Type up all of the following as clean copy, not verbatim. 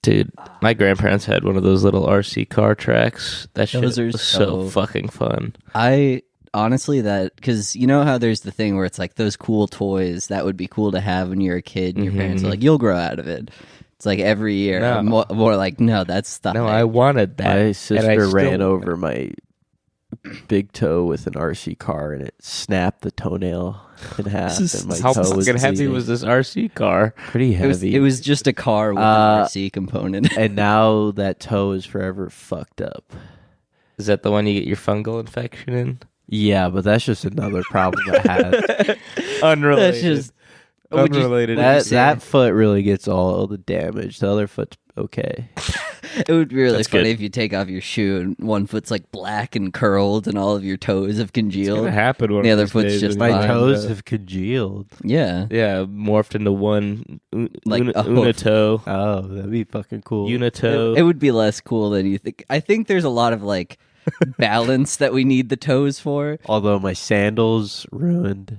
Dude, my grandparents had one of those little RC car tracks. That shit Those are was so fucking fun. I honestly because you know how there's the thing where it's like those cool toys that would be cool to have when you're a kid and your parents are like, you'll grow out of it. It's like every year. No. More like, no, that's the No, hype. I wanted that. My and I sister still ran want over my big toe with an RC car, and it snapped the toenail in half. And my How toe was fucking heavy bleeding. was this RC car? Pretty heavy. It was just a car with an RC component. And now that toe is forever fucked up. Is that the one you get your fungal infection in? Yeah, but that's just another problem I had. Unrelated. That's just unrelated. That foot really gets all the damage. The other foot's okay. It would be really That's funny good. if you take off your shoe and one foot's like black and curled and all of your toes have It's congealed. gonna happen one The of other these foot's days just when you My fine. find toes out. have congealed. Yeah. Yeah, morphed into one Like, unito. Oh, that'd be fucking cool. Unito. It would be less cool than you think. I think there's a lot of like balance that we need the toes for. Although my sandals ruined.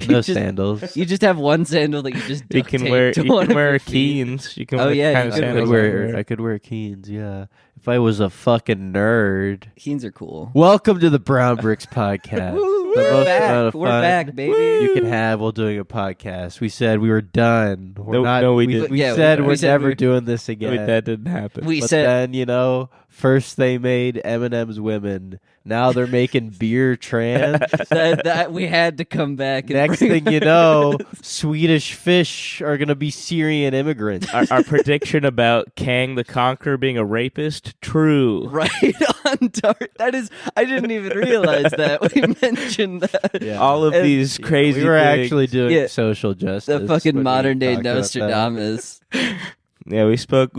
No sandals. You just have one sandal that you just You duct can tape wear to one of your feet. Keens. You can Oh, wear yeah, kind you of could I sandals. could wear Keens, yeah. If I was a fucking nerd. Keens are cool. Welcome to the Brown Bricks podcast. Woo, The we're most back. amount of We're fun back, baby. you can have while doing a podcast. We said we were done. We're not. no, we we, didn't. we Yeah, said we we're said never we're- doing this Wait, again. that didn't happen. We But said then, first they made Eminem's women. Now they're making beer trans. that we had to come back. And Next bring thing you know, Swedish fish are gonna be Syrian immigrants. our prediction about Kang the Conqueror being a rapist, true. right on target. That is, I didn't even realize that we mentioned that. Yeah. All of And- these crazy We were things. actually doing Yeah. social justice. The fucking when we modern day talked about that. Nostradamus. Yeah, we spoke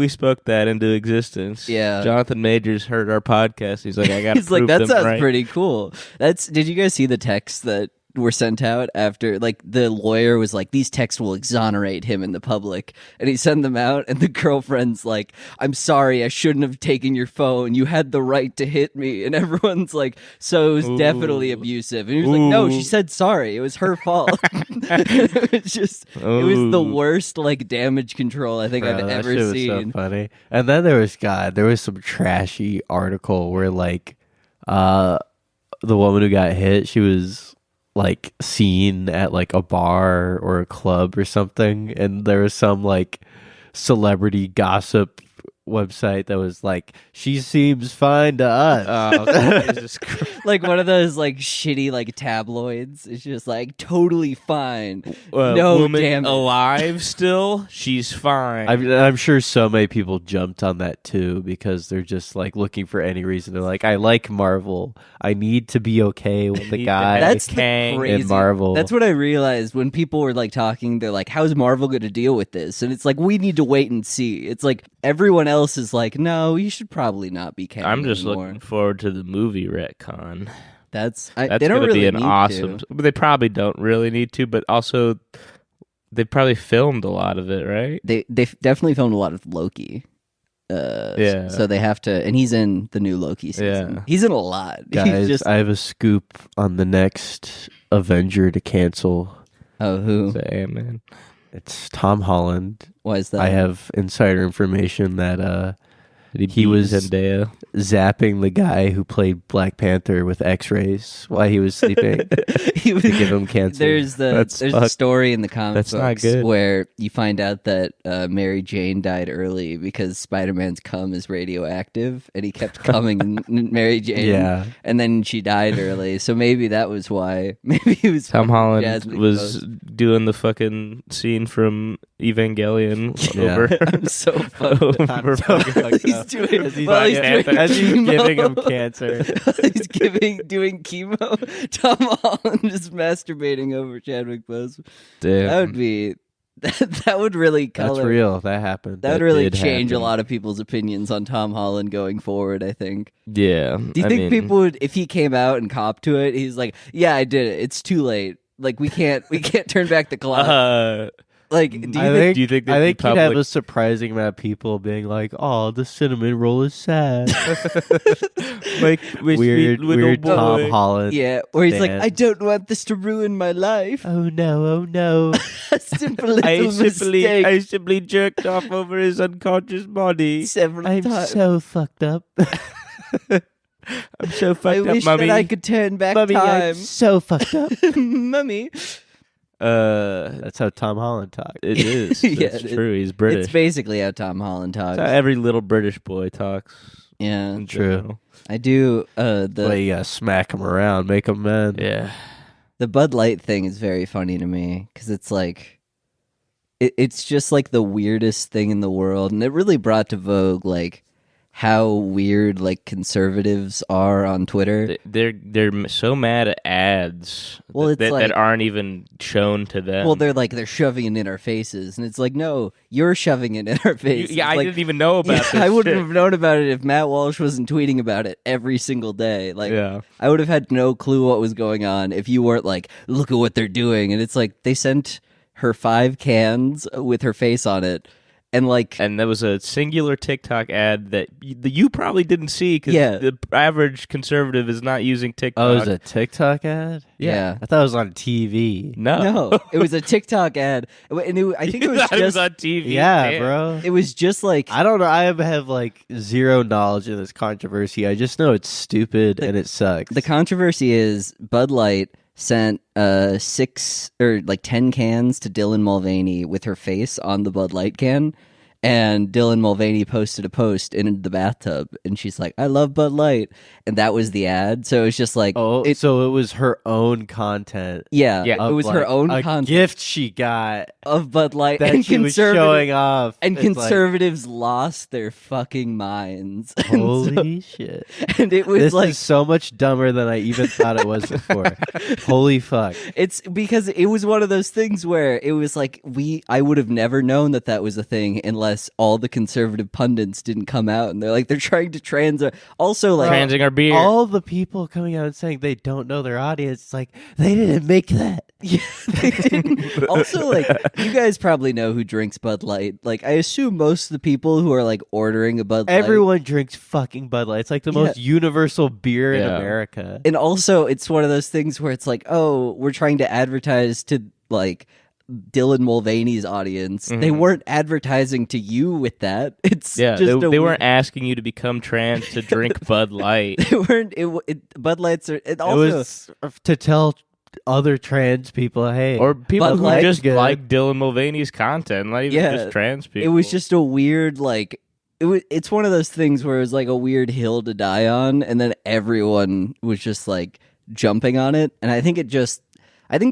that into existence. Yeah. Jonathan Majors heard our podcast. He's like, I got to He's like, prove that them sounds right. pretty cool. Did you guys see the texts that were sent out after, like, the lawyer was like, these texts will exonerate him in the public, and he sent them out, and the girlfriend's like, I'm sorry, I shouldn't have taken your phone, you had the right to hit me, and everyone's like, so it was definitely abusive, and he was like, no, she said sorry, it was her fault. It was the worst, like, damage control I think Bro, I've that ever shit was seen. so funny. And then there was some trashy article where like the woman who got hit, she was like seen at like a bar or a club or something, and there was some like celebrity gossip website that was like, she seems fine to us. Oh, Jesus Christ. Like one of those like shitty like tabloids. It's just like totally fine. No woman damage. alive still? She's fine. I'm sure so many people jumped on that too because they're just like looking for any reason. They're like, I like Marvel. I need to be okay with the need guy. to- That's Kang the crazy. in Marvel. That's what I realized when people were like talking. They're like, "How's Marvel going to deal with this?" And it's like, we need to wait and see. It's like everyone else is like, "No, you should probably not be Kang I'm just anymore." looking forward to the movie retcon. That's That's they don't going to really be an need awesome. to. But they probably don't really need to. But also, they probably filmed a lot of it, right? They definitely filmed a lot of Loki. Yeah. So they have to, and he's in the new Loki season. Yeah. He's in a lot. He's Guys, just I have a scoop on the next Avenger to cancel. who? Say, Ant-Man. It's Tom Holland. Why is that? I have insider information that Did He beat was- Zendaya. zapping the guy who played Black Panther with X-rays while he was sleeping He was- to give him cancer. There's a fucked. story in the comic That's not books good. where you find out that Mary Jane died early because Spider-Man's cum is radioactive, and he kept coming in Mary Jane. Yeah. and then she died early. So maybe that was why. Maybe he was Tom Holland Jasmine was Post. doing the fucking scene from Evangelion Yeah. over. I'm so fucked up. over fucking- He's doing, As he's, while he's Black doing Panther. as he's chemo. giving him cancer. He's doing chemo. Tom Holland is masturbating over Chadwick Bozeman. Damn. That would be that would really color. That's real. That happened. That would really did change a happen. lot of people's opinions on Tom Holland going forward, I think. Yeah. Do you think people would, if he came out and copped to it, he's like, yeah, I did it. It's too late. Like we can't turn back the clock. Like, do you think? think, do you think that I think the you'd have public- a surprising amount of people being like, "Oh, the cinnamon roll is sad." Like weird little boy. Tom Holland. Yeah, where he's like, Dan. I don't want this to ruin my life. Oh no! Oh no! A simple little mistake. I simply jerked off over his unconscious body. Several I'm times. so fucked up. I'm so fucked I up, wish mummy. that I could turn back Mummy, I'm time. so fucked up. Mummy. That's how Tom Holland talks. It is. Yeah, It's true. He's British. It's basically how Tom Holland talks. That's how every little British boy talks. Yeah, in True. general. I do. Well, The you gotta smack him around, make him mad. Yeah. the Bud Light thing is very funny to me because it's like, it's just like the weirdest thing in the world, and it really brought to vogue like how weird like conservatives are on Twitter. They're so mad at ads Well, it's that like- aren't even shown to them. Well, they're shoving it in our faces, and it's like, no, you're shoving it in our faces. yeah, I Like, didn't even know about yeah, this. I wouldn't shit. have known about it if Matt Walsh wasn't tweeting about it every single day. Like, Yeah. I would have had no clue what was going on if you weren't like, look at what they're doing. And it's like, they sent her 5 cans with her face on it. And like, And there was a singular TikTok ad that you probably didn't see because Yeah. the average conservative is not using TikTok. Oh, it was a TikTok ad? yeah. I thought it was on TV. No. No, it was a TikTok ad. And I think it was Thought it was just, on TV. Yeah, Damn. bro. it was just like, I don't know. I have like zero knowledge in this controversy. I just know it's stupid and it sucks. the controversy is Bud Light sent 6 or like 10 cans to Dylan Mulvaney with her face on the Bud Light can, and Dylan Mulvaney posted a post in the bathtub, and she's like, I love Bud Light, and that was the ad. So it's just like, so it was her own content. yeah, Yeah. it was of, her like, own a content gift she got of Bud Light, that and she was showing off. and It's like, conservatives lost their fucking minds. And so- holy shit! and it was This like, is so much dumber than I even thought it was before. Holy fuck! it's because it was one of those things where it was like I would have never known that was a thing unless all the conservative pundits didn't come out, and they're trying to also like Transing our beer. All the people coming out and saying they don't know their audience, it's like they didn't make that. yeah, they didn't. Also, like, you guys probably know who drinks Bud Light. Like, I assume most of the people who are like ordering a Bud Light, Everyone drinks fucking Bud Light. It's like the most universal beer in Yeah. America. and also it's one of those things where it's like, oh, we're trying to advertise to like Dylan Mulvaney's audience. They weren't advertising to you with that. It's yeah, just they weren't asking you to become trans to drink Bud Light. They weren't. Bud Lights are. It also it was to tell other trans people, hey, Or people Bud who Light just good. like Dylan Mulvaney's content, not even Yeah, just trans people. it was just a weird like. It's one of those things where it was like a weird hill to die on, and then everyone was just like jumping on it, and I think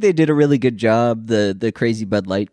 they did a really good job, the crazy Bud Light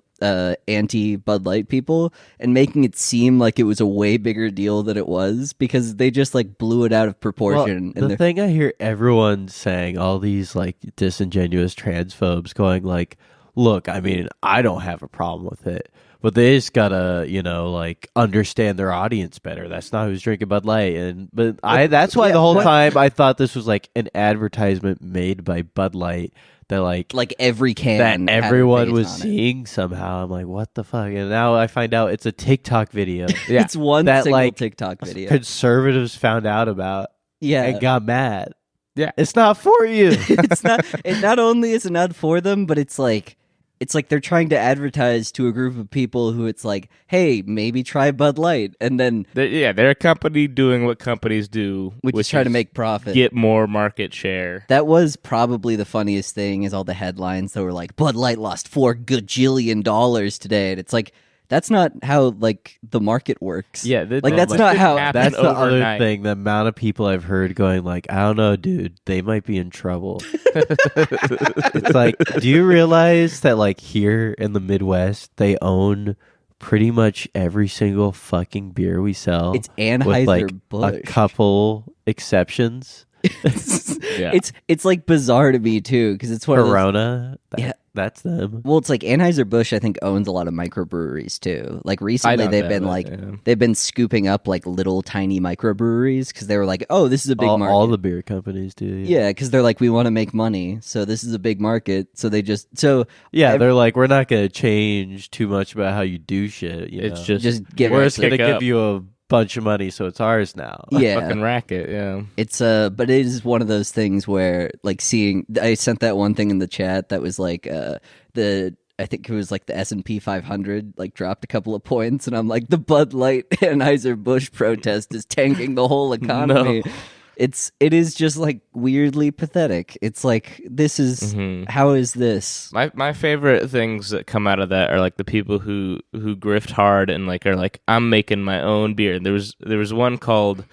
anti Bud Light people, and making it seem like it was a way bigger deal than it was, because they just like blew it out of proportion. Well, the thing I hear everyone saying, all these like disingenuous transphobes going like, look, I mean, I don't have a problem with it, but they just gotta, like understand their audience better. That's not who's drinking Bud Light. That's why the whole time I thought this was like an advertisement made by Bud Light that like every can that had a everyone face was on it. seeing somehow. I'm like, what the fuck? And now I find out it's a TikTok video. Yeah. It's one That, single like, TikTok video. Conservatives found out about Yeah, and got mad. Yeah. It's not for you. it's not. It not only is it not for them, but it's like they're trying to advertise to a group of people who it's like, hey, maybe try Bud Light, and then They're a company doing what companies do, which is try to make profit. get more market share. That was probably the funniest thing, is all the headlines that were like, Bud Light lost $4 gajillion today, and it's like, that's not how like the market works. Yeah, like that's not how. That's the other overnight. thing. The amount of people I've heard going like, I don't know, dude, they might be in trouble. It's like, do you realize that like here in the Midwest, they own pretty much every single fucking beer we sell? It's with like Anheuser-Busch. a couple exceptions. Yeah. It's like bizarre to me too, because it's one of those, Corona. Yeah. That's them. well, it's like Anheuser-Busch, I think, owns a lot of microbreweries too. Like I recently, don't they've doubt been it, like yeah. they've been scooping up like little tiny microbreweries because they were like, oh, this is a big market. All the beer companies do. Yeah, because they're like, we want to make money, so this is a big market. So they just Yeah, they're like, we're not going to change too much about how you do shit. You It's know? just give we're us just going to kick give up. you a bunch of money, so it's ours now. yeah. Fucking racket, yeah. It's but it is one of those things where like I sent that one thing in the chat that was like I think it was like the S&P 500 like dropped a couple of points, and I'm like, the Bud Light Anheuser-Busch protest is tanking the whole economy. No. It is just like weirdly pathetic. It's like, this is how is this? My favorite things that come out of that are like the people who grift hard and like are like, I'm making my own beer. There was one called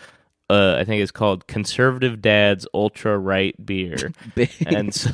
I think it's called Conservative Dad's Ultra Right Beer. And so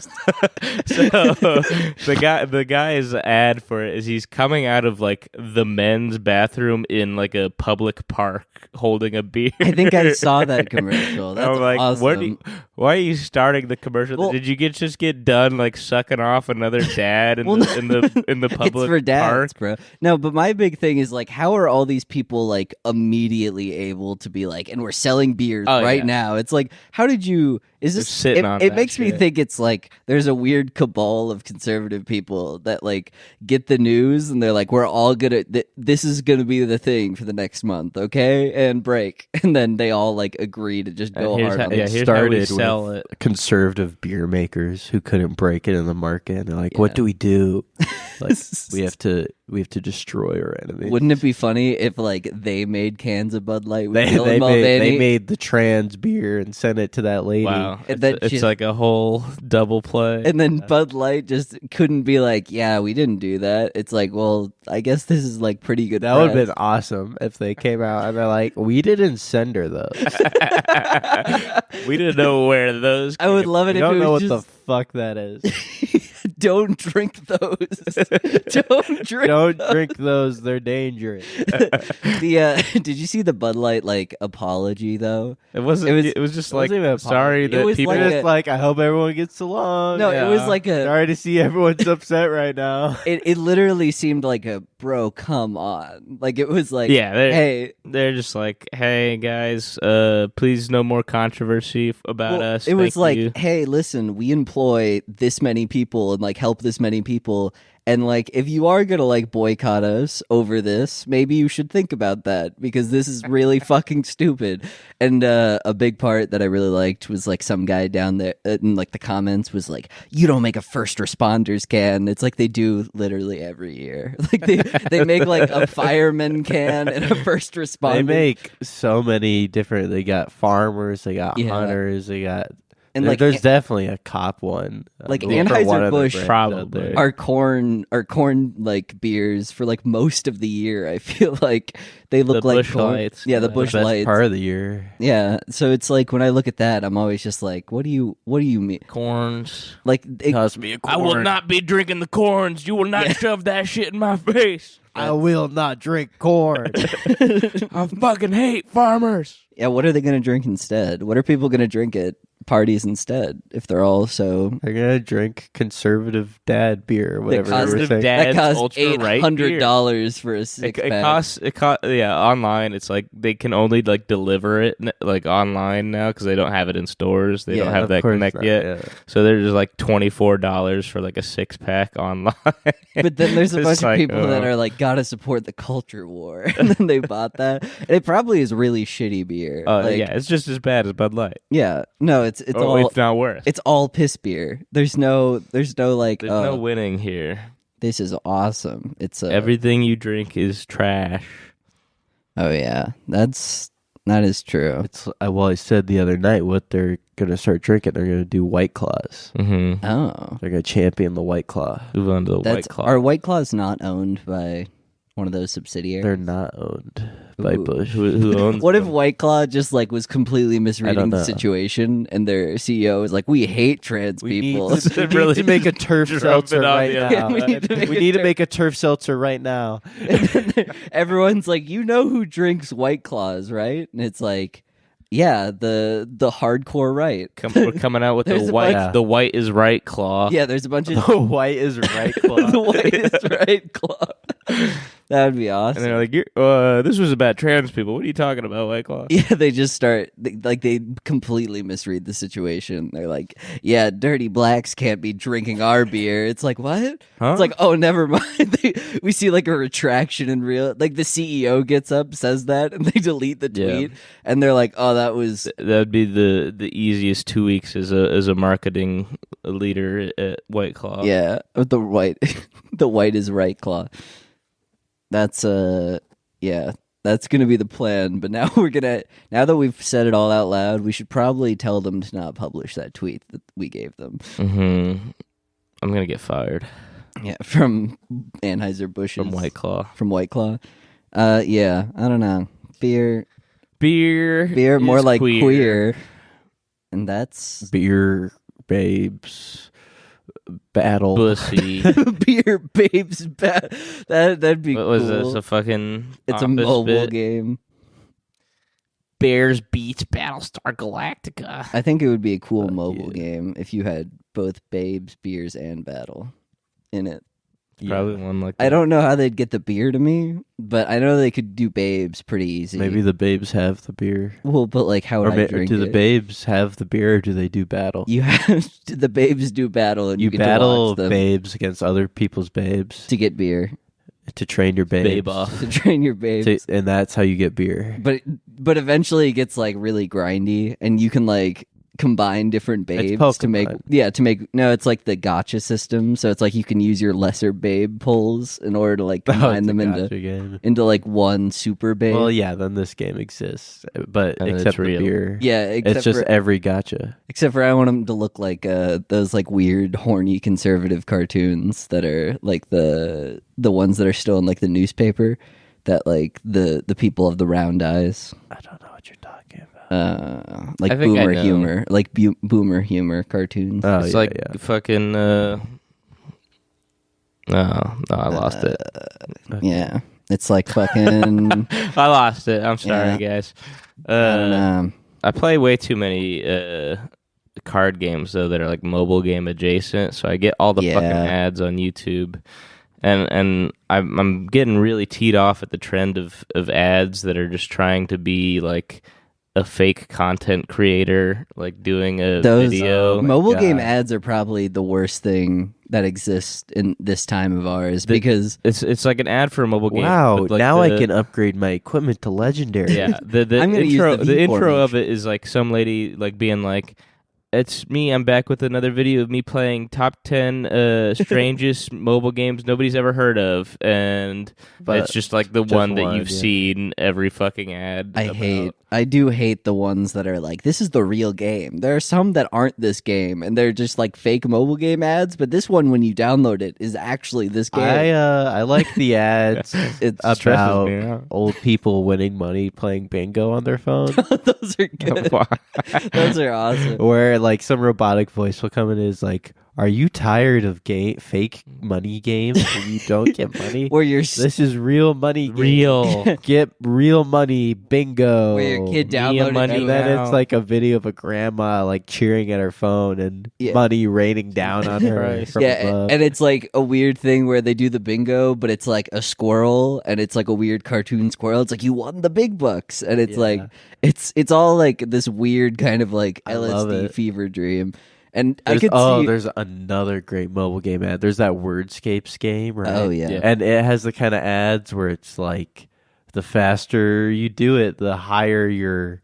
the guy's ad for it is he's coming out of like the men's bathroom in like a public park holding a beer. I think I saw that commercial. That's I'm like, awesome. why are you starting the commercial? Well- Did you just get done like sucking off another dad in the public It's for dads, park? bro. No, but my big thing is like, how are all these people like immediately able to be like, and we're selling beers right yeah. now? It's like, how did you? Is this? Just sitting on It that makes me shit. think it's like there's a weird cabal of conservative people that like get the news and they're like, we're all gonna. This is gonna be the thing for the next month, okay? And break, and then they all like agree to just go And here's hard. how- on yeah, it. here's how we Started sell with it. conservative beer makers who couldn't break it in the market. And they're like, Yeah. what do we do? Like, we have to destroy our enemy. Wouldn't it be funny if like they made cans of Bud Light with They Dylan Mulvay? they made the trans beer and sent it to that lady. Wow, And it's, then it's she- like a whole double play. And then Bud Light just couldn't be like, yeah, we didn't do that. It's like, well, I guess this is like pretty good. That would have press. been awesome if they came out and they're like, we didn't send her those. We didn't know where those. I would love it We if don't it know what was the just, fuck that is. don't drink those. Don't drink. Don't drink those; they're dangerous. Did you see the Bud Light like apology though? It wasn't. It It was- was just it like wasn't even a sorry apology. that It was people. like Just like, I hope everyone gets along. No, it was Yeah. like a. Sorry to see everyone's upset right now. It literally seemed like a bro. Come on, like it was like, Yeah, hey. they're just like, hey guys, please no more controversy about Well, us. it was Thank like, you. hey, listen, we employ this many people and like help this many people. And like, if you are gonna like boycott us over this, maybe you should think about that because this is really fucking stupid. And a big part that I really liked was like some guy down there in like the comments was like, "You don't make a first responders can." It's like they do literally every year. Like they make like a fireman can and a first responder. They make so many different. They got farmers, they got Yeah. hunters, they got. And, And like, there's definitely a cop one. Like, for one of the Anheuser-Busch brands probably. out there. our corn like beers for like most of the year. I feel like they look The like Busch corn. Lights. Yeah, the The Bush best Lights. part of the year. Yeah, so it's like when I look at that, I'm always just like, what do you mean? Corns. Like, Toss me a corn. I will not be drinking the corns. You will not shove that shit in my face. I will not drink corn. I fucking hate farmers. yeah, what are they gonna drink instead? What are people gonna drink at parties instead if they're all so? They're gonna drink conservative dad beer, or whatever they were Conservative saying. dad- That Dad's costs Ultra Right $800 for a six It pack. costs. Yeah, online. It's like they can only like deliver it like online now because they don't have it in stores. They Yeah, don't have Of that course connect not, yet. yeah. So they're just like $24 for like a 6-pack online. But then there's a It's bunch of like, people that oh. are like, gotta support the culture war, and then they bought that. And it probably is really shitty beer. Like, yeah, it's just as bad as Bud Light. yeah, no, it's Oh, all it's not worse. it's all piss beer. There's no like, There's no winning here. this is awesome. It's Everything you drink is trash. oh yeah, that is true. It's well, I said the other night what they're gonna start drinking. They're gonna do White Claws. Mm-hmm. Oh, They're gonna champion the White Claw. Move on to the that's White Claw. are White Claws not owned by one of those subsidiaries? They're not owned by Ooh. Bush. Who owns What if them? White Claw just like was completely misreading the know. situation, and their CEO was like, "We hate trans We people." need to, Really to make a turf drove seltzer it on right the now. other We need to make we a need to turf- make a turf seltzer right now. Everyone's like, "You know who drinks White Claws, right?" And it's like, Yeah, the hardcore right. We're coming out with There's the a white. bunch- The white is right claw. Yeah, there's a bunch of The white is right claw. the white is right claw. That would be And awesome. they're like, "This was about trans people. What are you talking about, White Claw?" Yeah, they just start they completely misread the situation. They're like, "Yeah, dirty blacks can't be drinking our beer." It's like, what? Huh? It's like, oh, never mind. We see like a retraction in real. Like the CEO gets up, says that, and they delete the Yeah. tweet, and they're like, "Oh, that was." That'd be the easiest 2 weeks as a marketing leader at White Claw. Yeah, the white, the white is right claw. That's yeah, that's gonna be the plan. But now now that we've said it all out loud, we should probably tell them to not publish that tweet that we gave them. Mm-hmm. I'm gonna get fired Yeah, from Anheuser-Busch from White Claw. From White Claw. Yeah, I don't know. Beer Beer more is like queer. queer. And that's Beer babes battle. Bussy. beer babes. That'd be What was cool. this? A fucking It's a office mobile bit? game. Bears beats Battlestar Galactica. I think it would be a cool Fuck mobile yeah. game if you had both babes, beers, and battle in it. Probably one like that. I don't know how they'd get the beer to me, but I know they could do babes pretty easy. Maybe the babes have the beer. Well, but like, how would Or I drink do the it? babes have the beer or do they do battle? You have the babes do battle, and you, You get to battle watch them babes against other people's babes to get beer to train your babes. Babe off. to train your babes. And that's how you get beer. But eventually it gets like really grindy, and you can like combine different babes to make Pokemon. no, it's like the gotcha system. So it's like you can use your lesser babe pulls in order to like Oh, combine it's a them gotcha game. into like one super babe. Well, yeah, then this game exists, but And it's except the real. beer. Yeah, It's just every gotcha. except for I want them to look like those like weird horny conservative cartoons that are like the ones that are still in like the newspaper that like the people of the round eyes. I don't know what you're talking about. Like I think I boomer know. humor, like boomer humor cartoons. Oh, It's yeah, like yeah. fucking. No, I lost it. Yeah, it's like fucking. I lost it. I'm sorry, Yeah. guys. I don't know. I play way too many card games though that are like mobile game adjacent, so I get all the fucking Yeah. ads on YouTube, and I'm getting really teed off at the trend of ads that are just trying to be like a fake content creator, like doing a Those video. mobile game God. ads are probably the worst thing that exists in this time of ours because It's like an ad for a mobile game. Wow, but, like, now I the- can upgrade my equipment to legendary. Yeah, the I'm gonna use intro the the V intro of formation. it is like some lady like being like, "It's me. I'm back with another video of me playing top 10 strangest mobile games nobody's ever heard of," and But it's just like the just one that one, you've yeah. seen every fucking ad. I do hate the ones that are like, this is the real game. There are some that aren't this game, and they're just like fake mobile game ads. But this one, when you download it, is actually this game. I like the ads It's stresses about me out. old people winning money playing bingo on their phone. Those are good. Those are awesome. Where like some robotic voice will come in and is like, "Are you tired of fake money games where you don't get money? Where your This is real money. Game. Real. Get real money bingo." where your kid Me downloaded and money it. And then now. it's like a video of a grandma like cheering at her phone and Yeah. money raining down on her. Christ. From Yeah, above. and it's like a weird thing where they do the bingo, but it's like a squirrel, and it's like a weird cartoon squirrel. It's like you won the big bucks, and it's Yeah. like it's all like this weird kind of like I love LSD it. fever dream. And I There's, could see. there's another great mobile game ad. There's that Wordscapes game, right? Oh yeah. Yeah. And it has the kind of ads where it's like the faster you do it, the higher your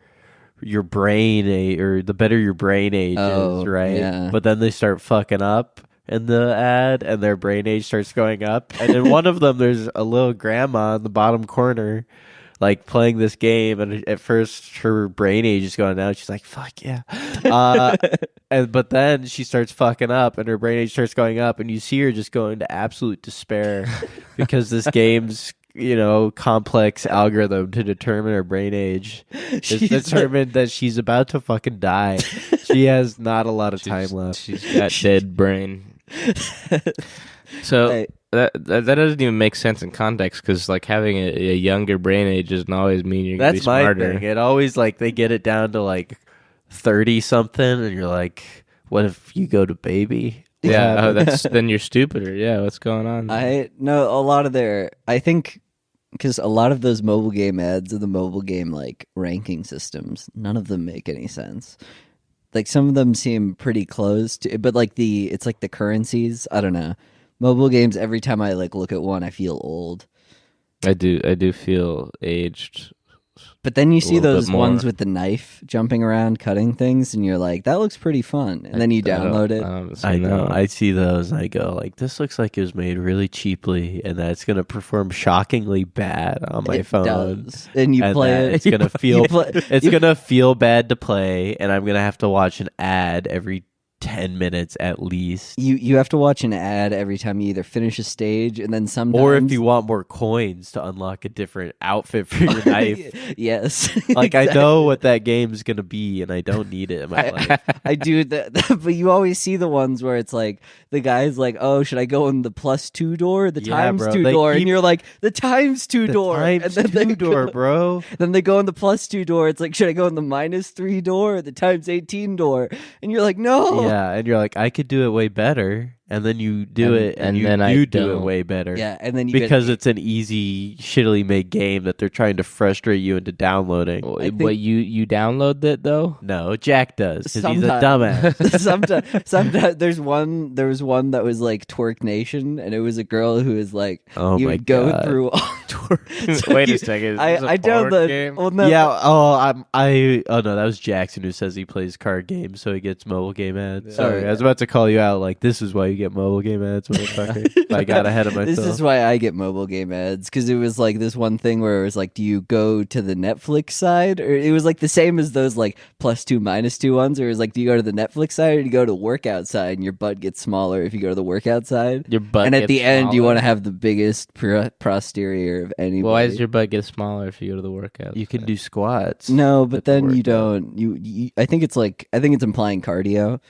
brain or the better your brain age Oh, is, right? yeah. But then they start fucking up in the ad and their brain age starts going up. And in one of them there's a little grandma in the bottom corner like playing this game, and at first her brain age is going down. She's like, "Fuck yeah," but then she starts fucking up, and her brain age starts going up, and you see her just going to absolute despair because this game's complex algorithm to determine her brain age is She's determined that she's about to fucking die. She has not a lot of time left. She's got dead brain. So Hey. that doesn't even make sense in context because like having a younger brain age doesn't always mean you're gonna be That's my smarter. thing. It always like they get it down to like 30 something, and you're like, what if you go to baby? Yeah, then you're stupider. Yeah, what's going on? I know a lot of I think because a lot of those mobile game ads and the mobile game like ranking systems, none of them make any sense. Like some of them seem pretty close to, but like it's like the currencies. I don't know. Mobile games. Every time I like look at one, I feel old. I do feel aged. But then you A see little those bit more. ones with the knife jumping around, cutting things, and you're like, that looks pretty fun. And then you download it. I know. I see those and I go like, this looks like it was made really cheaply, and that it's gonna perform shockingly bad on my It phone. does. And you play that it. It's gonna feel. play- It's gonna feel bad to play, and I'm gonna have to watch an ad every 10 minutes at least. You have to watch an ad every time you either finish a stage, and then sometimes, Or if you want more coins to unlock a different outfit for your knife. yes, Like I know what that game's gonna be, and I don't need it in my life. I do that, but you always see the ones where it's like the guy's like, "Oh, should I go in the +2 door, the Yeah, ×2 bro. They door?" keep- And you're like, "The ×2 The door," and times then they two door, go, bro. Then they go in the +2 door. It's like, should I go in the -3 door or the ×18 door? And you're like, no. Yeah, and you're like, I could do it way better, and then you do And- it, and and you then I do it don't. way better. Yeah, and then you Because get, it's an easy, shittily made game that they're trying to frustrate you into downloading. But you download that though? No, Jack does because he's a Sometimes. dumbass. sometimes there was one that was like Twerk Nation, and it was a girl who was like, Oh you my would go God. through all Wait you- a second. I download. Game? Well, no, Yeah. Oh no, that was Jackson who says he plays card games, so he gets mobile game ads. Sorry, yeah. I was about to call you out. Like, this is why you get mobile game ads, motherfucker. I got ahead of myself. This is why I get mobile game ads, because it was like this one thing where it was like, do you go to the Netflix side? Or it was like the same as those like +2, -2 ones, or it was like, do you go to the Netflix side or do you go to the workout side? And your butt gets smaller if you go to the workout side. Your butt and at gets the end, you smaller? want to have the biggest posterior of anybody. Well, why does your butt get smaller if you go to the workout? You can do squats. No, but at the then you workout. don't. I think it's implying cardio.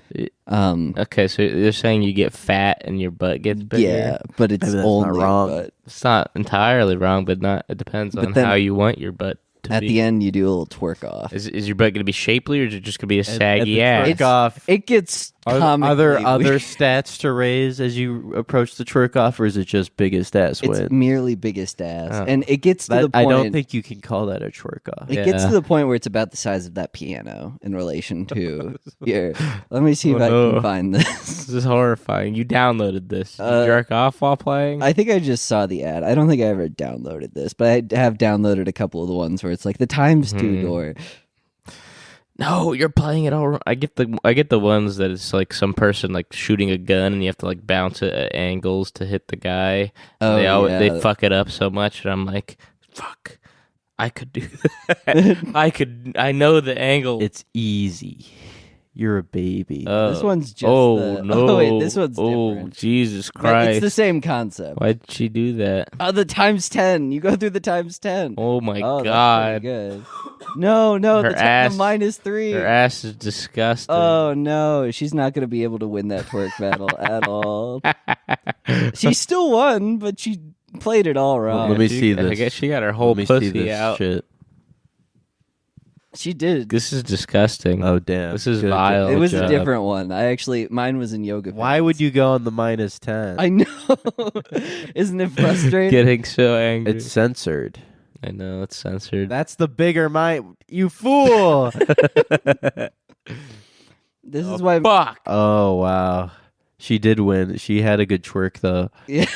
Okay, so you're saying you get fat and your butt gets bigger? Yeah, but it's Maybe that's not only wrong. butt. It's not entirely wrong, but it depends But on then- how you want your butt to At be. the end, you do a little twerk off. Is your butt going to be shapely, or is it just going to be a At saggy the ass? twerk off. It gets Are there comically other weird. stats to raise as you approach the twerk off, or is it just biggest ass It's win? merely biggest ass, Oh. and it gets to That- the point. I don't think you can call that a twerk off. it gets Yeah. to the point where it's about the size of that piano in relation to your. Let me see if Oh, I no. can find this. This is horrifying. You downloaded this. Did you Uh, jerk off while playing? I think I just saw the ad. I don't think I ever downloaded this, but I have downloaded a couple of the ones where it's like the ×2 door. No, you're playing it all wrong. I get the ones that it's like some person like shooting a gun and you have to like bounce it at angles to hit the guy. Oh, They yeah. fuck it up so much, and I'm like, fuck, I could do that. I know the angle. It's easy. You're a baby. This one's just. oh the, no! Oh wait, this one's oh different. Jesus But Christ! it's the same concept. Why'd she do that? The ×10. You go through the ×10. Oh my Oh, that's God! pretty good. No, Her the ass- -3. Her ass is disgusting. Oh no, she's not gonna be able to win that twerk battle at all. She still won, but she played it all wrong. Let me see this. I guess she got her whole Let me see pussy this out. shit. She did. This is disgusting. Oh damn! This is Good vile. It was a job. different one. Mine was in yoga. Why would you go on the -10? I know. Isn't it frustrating? Getting so angry. It's censored. I know it's censored. That's the bigger you fool. This is why. Fuck. Oh wow, she did win. She had a good twerk though. Yeah.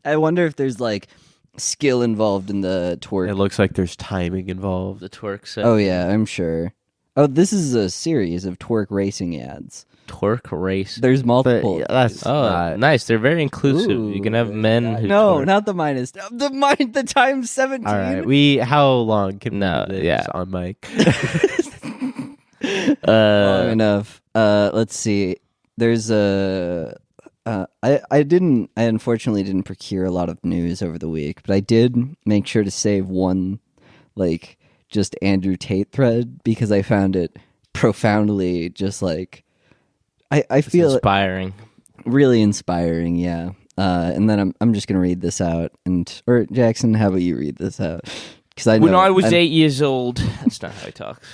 I wonder if there's like skill involved in the twerk. It looks like there's timing involved. The twerk set. Oh yeah, I'm sure. Oh, this is a series of twerk racing ads. Twerk race. There's multiple. But, yeah, that's Oh, not- nice. They're very inclusive. you can have men who No, twerk. not the minus. The ×17. All right. How long can No, we do this yeah. on mic? Long enough. Let's see. There's a. I unfortunately didn't procure a lot of news over the week, but I did make sure to save one, like just Andrew Tate thread because I found it profoundly just like. I It's feel inspiring. really inspiring. Yeah. And then I'm just gonna read this out, or Jackson, how about you read this out? Because I know When I was 8 years old, that's not how he talks.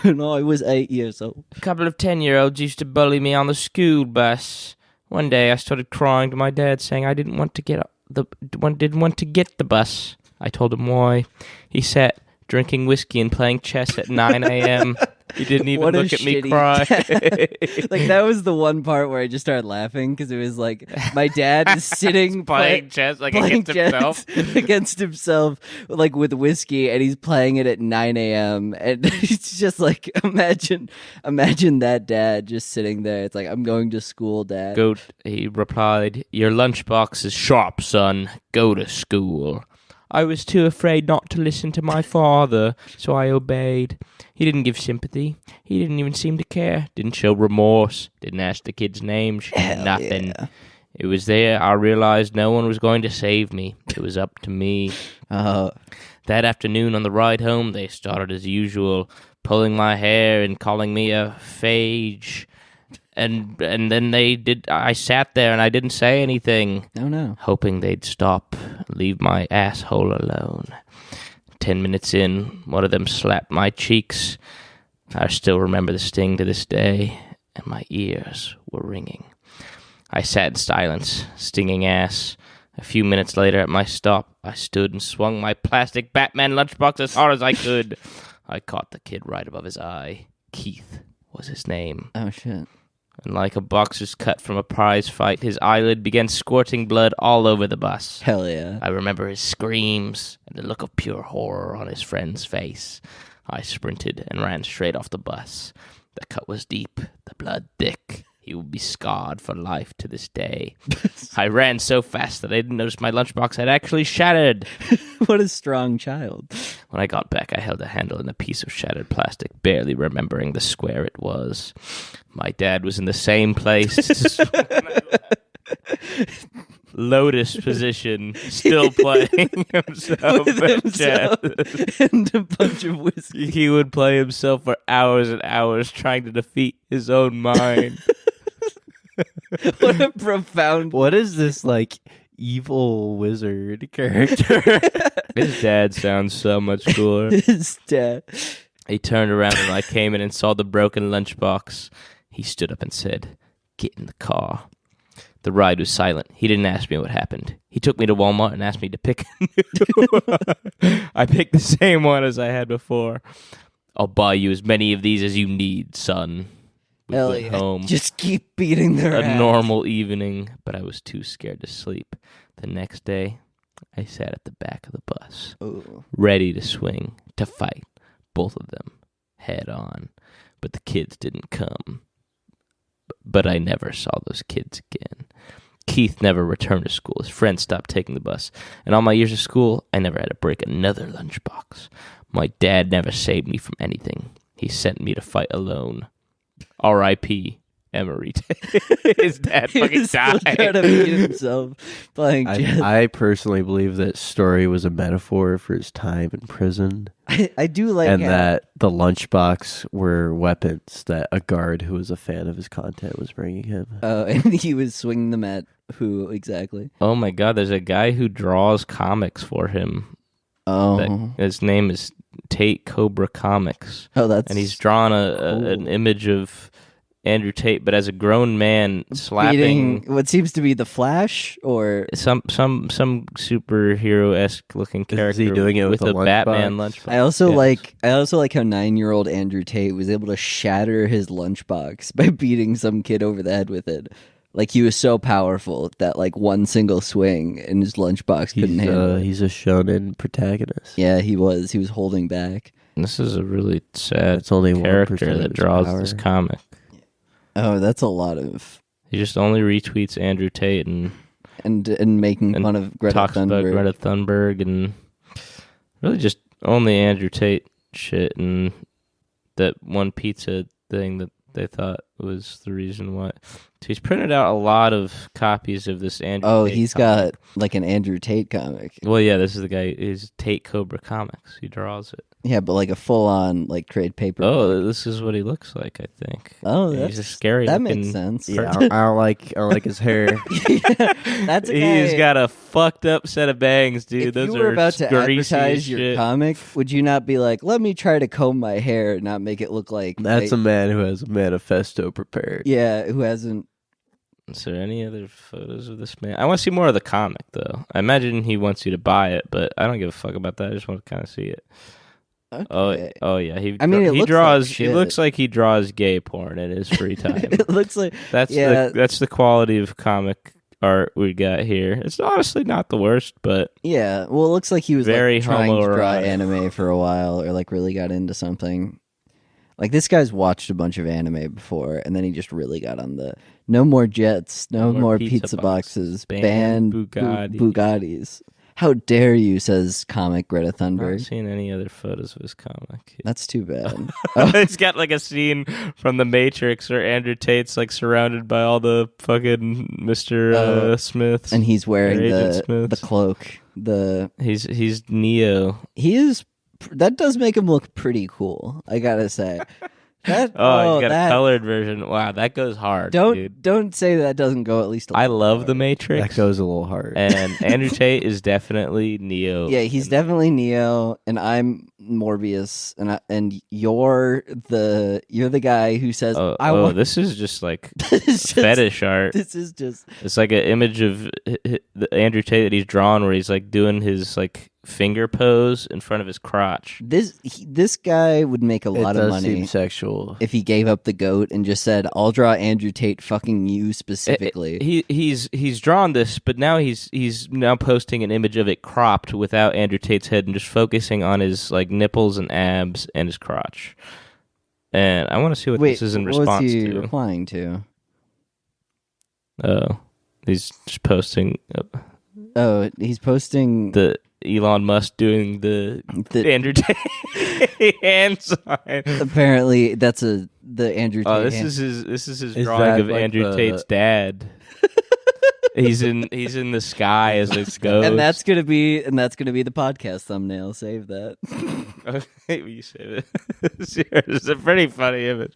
when I was 8 years old. A couple of 10-year-olds used to bully me on the school bus. One day I started crying to my dad, saying I didn't want to get the bus. I told him why. He sat drinking whiskey and playing chess at 9 a.m. He didn't even look at me cry. Like, that was the one part where I just started laughing because it was like my dad is sitting playing chess like against himself. Against himself, like with whiskey, and he's playing it at 9 a.m. And it's just like, imagine that dad just sitting there. It's like, I'm going to school, Dad. He replied, "Your lunchbox is sharp, son. Go to school." I was too afraid not to listen to my father, so I obeyed. He didn't give sympathy. He didn't even seem to care. Didn't show remorse. Didn't ask the kid's name. Nothing. Yeah. It was there I realized no one was going to save me. It was up to me. That afternoon on the ride home, they started as usual, pulling my hair and calling me a phage. And then they did. I sat there and I didn't say anything. Oh no. Hoping they'd stop, leave my asshole alone. 10 minutes in, one of them slapped my cheeks. I still remember the sting to this day, and my ears were ringing. I sat in silence, stinging ass. A few minutes later at my stop, I stood and swung my plastic Batman lunchbox as hard as I could. I caught the kid right above his eye. Keith was his name. Oh shit. And like a boxer's cut from a prize fight, his eyelid began squirting blood all over the bus. Hell yeah. I remember his screams and the look of pure horror on his friend's face. I sprinted and ran straight off the bus. The cut was deep, the blood thick. He would be scarred for life to this day. I ran so fast that I didn't notice my lunchbox had actually shattered. What a strong child. When I got back, I held a handle in a piece of shattered plastic, barely remembering the square it was. My dad was in the same place. Lotus position, still playing himself With at himself chess. and a bunch of whiskey. He would play himself for hours and hours trying to defeat his own mind. What a profound. What is this, like, evil wizard character? His dad sounds so much cooler. His dad. He turned around when I came in and saw the broken lunchbox. He stood up and said, "Get in the car." The ride was silent. He didn't ask me what happened. He took me to Walmart and asked me to pick a new one. I picked the same one as I had before. "I'll buy you as many of these as you need, son." We Hell went yeah. home. Just keep beating their A ass. normal evening, but I was too scared to sleep. The next day, I sat at the back of the bus, Ooh. ready to swing, to fight, both of them, head on. But the kids didn't come. But I never saw those kids again. Keith never returned to school. His friends stopped taking the bus. And all my years of school, I never had to break another lunchbox. My dad never saved me from anything. He sent me to fight alone. R.I.P. Emery. His dad He fucking was still died. trying to beat himself playing chess. I personally believe that story was a metaphor for his time in prison, I do like and how- that the lunchbox were weapons that a guard who was a fan of his content was bringing him. and he was swinging them at who exactly? Oh my god, there's a guy who draws comics for him. Oh, His name is Tate Cobra Comics. oh, that's And he's drawn an image of Andrew Tate, but as a grown man slapping beating what seems to be the Flash, or some superhero-esque looking character he doing it with a Batman lunchbox? lunchbox. I also Yeah. like how 9-year-old Andrew Tate was able to shatter his lunchbox by beating some kid over the head with it. Like, he was so powerful that like one single swing and his lunchbox couldn't handle it. He's a shonen protagonist. Yeah, he was holding back. This is a really sad It's only 1% character of that his draws power. this comic. Oh, that's a lot of He just only retweets Andrew Tate and and making And fun of Greta talks about Thunberg. Greta Thunberg and really just only Andrew Tate shit and that one pizza thing that they thought was the reason why. So he's printed out a lot of copies of this Andrew. Oh, Tate he's comic. got like an Andrew Tate comic. Well, yeah, this is the guy. Is Tate Cobra Comics. He draws it. Yeah, but like a full-on like trade paper. Oh, this is what he looks like. I think. Oh, Yeah, that's he's a scary. that looking makes sense. Yeah, I don't like his hair. That's a guy. He's got a fucked up set of bangs, dude. If Those you were are about to greasy as advertise your shit. comic, would you not be like, "Let me try to comb my hair and not make it look like That's a man who has a manifesto prepared. yeah, who hasn't." Is there any other photos of this man? I want to see more of the comic, though. I imagine he wants you to buy it, but I don't give a fuck about that. I just want to kind of see it. Okay. Oh yeah. I mean, it he looks draws. like He shit. looks like he draws gay porn in his free time. It looks like That's yeah. that's the quality of comic art we got here. It's honestly not the worst, but yeah. Well, it looks like he was Very like, trying to draw homoerotic. anime for a while, or like really got into something. Like this guy's watched a bunch of anime before, and then he just really got on the no more jets, no more pizza boxes, ban Bugatti. Bugattis. How dare you? Says comic Greta I'm not Thunberg. seeing any other photos of his comic. That's too bad. It's got like a scene from The Matrix where Andrew Tate's like surrounded by all the fucking Mr. Smiths. And he's wearing Agent the Smiths. cloak. He's Neo. He is. That does make him look pretty cool. I gotta say. That Oh, you got that, a colored version. Wow, that goes hard, dude. Don't say that doesn't go at least. I love The Matrix. That goes a little hard. And Andrew Tate is definitely Neo. Yeah, he's definitely Neo, and I'm Morbius, and you're the guy who says I want. This is just like This is just- fetish art. This is just It's like an image of the Andrew Tate that he's drawn where he's like doing his like finger pose in front of his crotch. this guy would make a lot it of does money seem sexual. if he gave up the goat and just said, "I'll draw Andrew Tate fucking you specifically." He's drawn this, but now he's now posting an image of it cropped without Andrew Tate's head and just focusing on his like nipples and abs and his crotch. And I want to see what Wait, this is in what response was he to. replying to? Oh, he's just posting Oh, he's posting the Elon Musk doing the Andrew Tate hand sign. Apparently, that's the Andrew Tate. Oh, this hand. is his Is drawing that of like Andrew the- Tate's dad. He's in the sky as a ghost. and that's gonna be the podcast thumbnail. Save that. Okay, will you save it? It's a pretty funny image.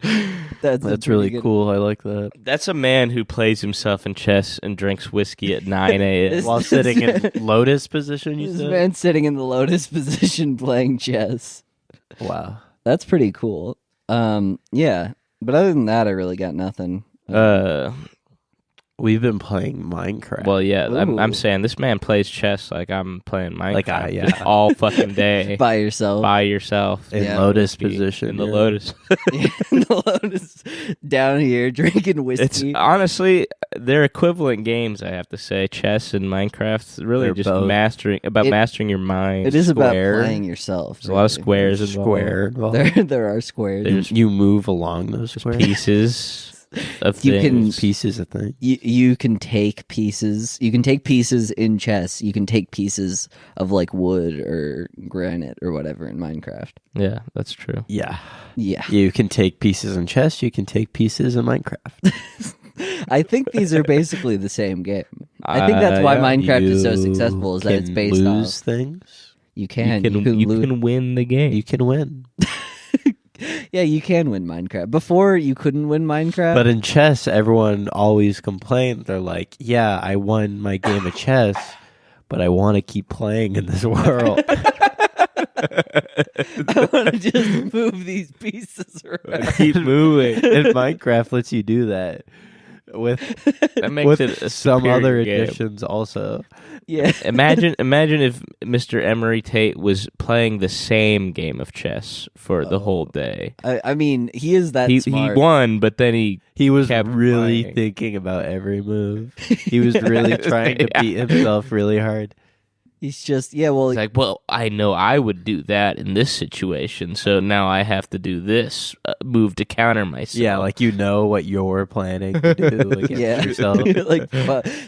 That's really cool. I like that. That's a man who plays himself in chess and drinks whiskey at 9 a.m. This- While sitting in lotus position, you This said? man sitting in the lotus position playing chess. Wow. That's pretty cool. Yeah. But other than that, I really got nothing. We've been playing Minecraft. Well, yeah, I'm Ooh. saying this man plays chess like I'm playing Minecraft Like yeah. all fucking day By yourself. by yourself in yeah. lotus position. in the yeah. lotus. in the lotus down here drinking It's whiskey. honestly they're equivalent games. I have to say, chess and Minecraft. It's really They're just both. mastering your mind. It is about square. playing yourself. There's a lot of really. squares involved. Square. involved. There are squares. There's You move along those squares. pieces of You can- things. Pieces of things. You can take pieces. You can take pieces in chess. You can take pieces of like wood or granite or whatever in Minecraft. Yeah, that's true. Yeah. Yeah, You can take pieces in chess. You can take pieces in Minecraft. I think these are basically the same game. I think that's why yeah. Minecraft is so You successful. Is that it's can based lose off things. you can You lose. can win the game. You can win. Yeah, you can win Minecraft. Before you couldn't win Minecraft. But in chess, everyone always complained. They're like, "Yeah, I won my game of chess, but I want to keep playing in this world." I want to just move these pieces around. Keep moving. And Minecraft lets you do that with That makes with it a some superior other game. additions also. Yeah. Imagine if Mr. Emery Tate was playing the same game of chess for the whole day. I mean, he is that He smart. won, but then he was kept really playing. thinking about every move. He was really trying to beat himself really hard. He's just well. It's like, well, I know I would do that in this situation, so now I have to do this move to counter myself. Yeah, like you know what you're planning to do against yourself. Like,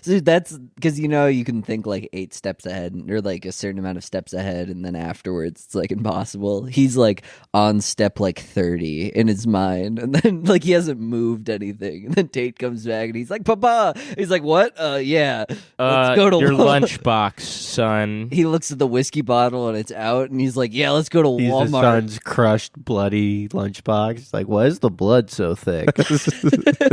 so that's because you can think like 8 steps ahead or like a certain amount of steps ahead, and then afterwards it's like impossible. He's like on step like 30 in his mind, and then like he hasn't moved anything, and then Tate comes back and he's like, "Papa," he's like, "What? Yeah, let's go to your lunchbox, son." He looks at the whiskey bottle and it's out, and he's like, "Yeah, let's go to Walmart." His son's crushed, bloody lunchbox. It's like, why is the blood so thick?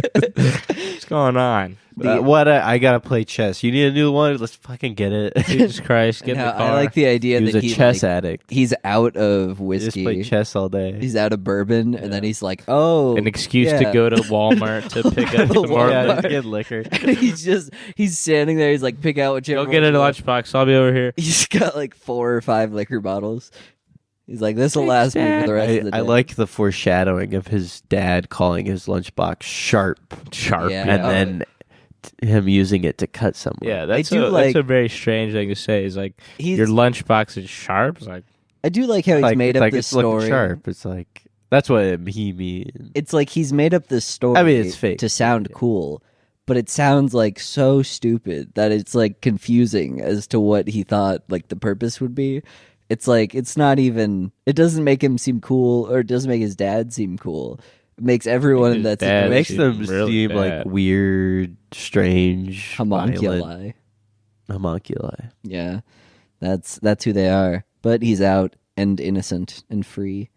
What's going on? I gotta play chess. You need a new one? Let's fucking get it. Jesus Christ, get in the car. I like the idea He's that a chess addict. He's out of He whiskey. just play chess all day. He's out of bourbon, and then he's like, "Oh, an excuse to go to Walmart to pick up some more. Yeah, get liquor. And he's standing there. He's like, "Pick out whichever." Go get a lunchbox. I'll be over here. He's got like 4 or 5 liquor bottles. He's like, "This will last me for the rest of the day." I like the foreshadowing of his dad calling his lunchbox sharp, Yeah. and then him using it to cut someone. Yeah, that's like- a very strange thing to say. Is like He's- your lunchbox is sharp. It's like I do like how he's like, made it's up like this it's looking story. sharp. It's like that's what he means. It's like he's made up this story. I mean, it's fake. to sound cool, but it sounds like so stupid that it's like confusing as to what he thought like the purpose would be. It's like it's not even. It doesn't make him seem cool, or it doesn't make his dad seem cool. It makes everyone in that dad It makes situation them really seem bad. like weird, strange, violent homunculi. homunculi. Yeah, that's who they are. But he's out and innocent and free.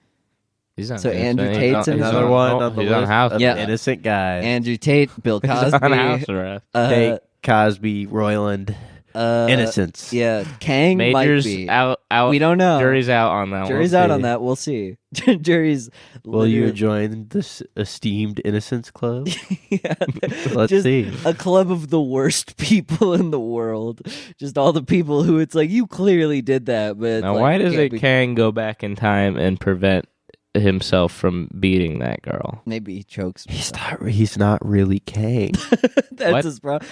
he's on. So Andrew Tate's in his Another own- one on the he's on list house. of Yeah. innocent guys. Andrew Tate, Bill He's on house Cosby, arrest. Tate, Cosby, Roiland, innocence. Yeah, Kang Majors might be. out. We don't know. Jury's out on that. Jury's one. out on that. We'll see. Jury's. Will you literally- join this esteemed innocence club? Yeah. Let's Just see. a club of the worst people in the world. Just all the people who it's like you clearly did that, but Now, like, why does can't it be- Kang go back in time and prevent himself from beating that girl? Maybe he chokes. He's not really Kang. That's What? his problem.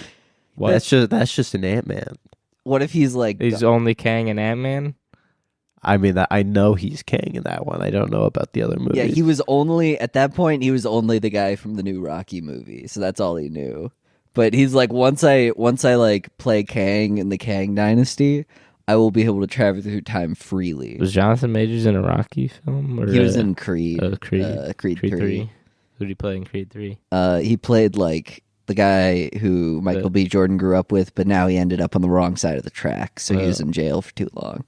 What? That's just an Ant-Man. What if he's like? He's only Kang and Ant-Man? I mean, I know he's Kang in that one. I don't know about the other movies. Yeah, he was only at that point. He was only the guy from the new Rocky movie, so that's all he knew. But he's like, once I like play Kang in the Kang Dynasty, I will be able to travel through time freely. Was Jonathan Majors in a Rocky film? Or He was in Creed. Creed. Creed 3. Who did he play in Creed 3? He played like the guy who Michael B. Jordan grew up with, but now he ended up on the wrong side of the track, so he was in jail for too long.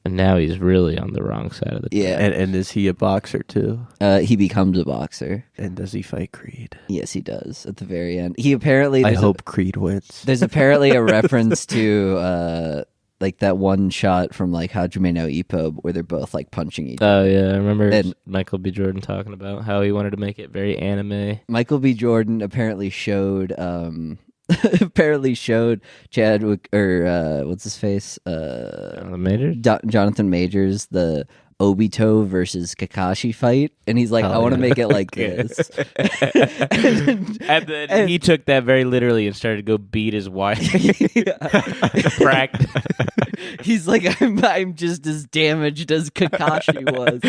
And now he's really on the wrong side of the Yeah, And is he a boxer too? he becomes a boxer. And does he fight Creed? Yes, he does at the very end. He apparently. I hope Creed wins. There's apparently a reference to like that one shot from like Hajime no Ippo where they're both like punching each other. Oh, yeah. I remember And- Michael B. Jordan talking about how he wanted to make it very anime. Michael B. Jordan apparently showed Chadwick or what's his face The Majors? Jonathan Majors the Obito versus Kakashi fight, and he's like, Oh, I want to yeah. make it like this. And then he took that very literally and started to go beat his wife. Practice. He's like, I'm just as damaged as Kakashi was.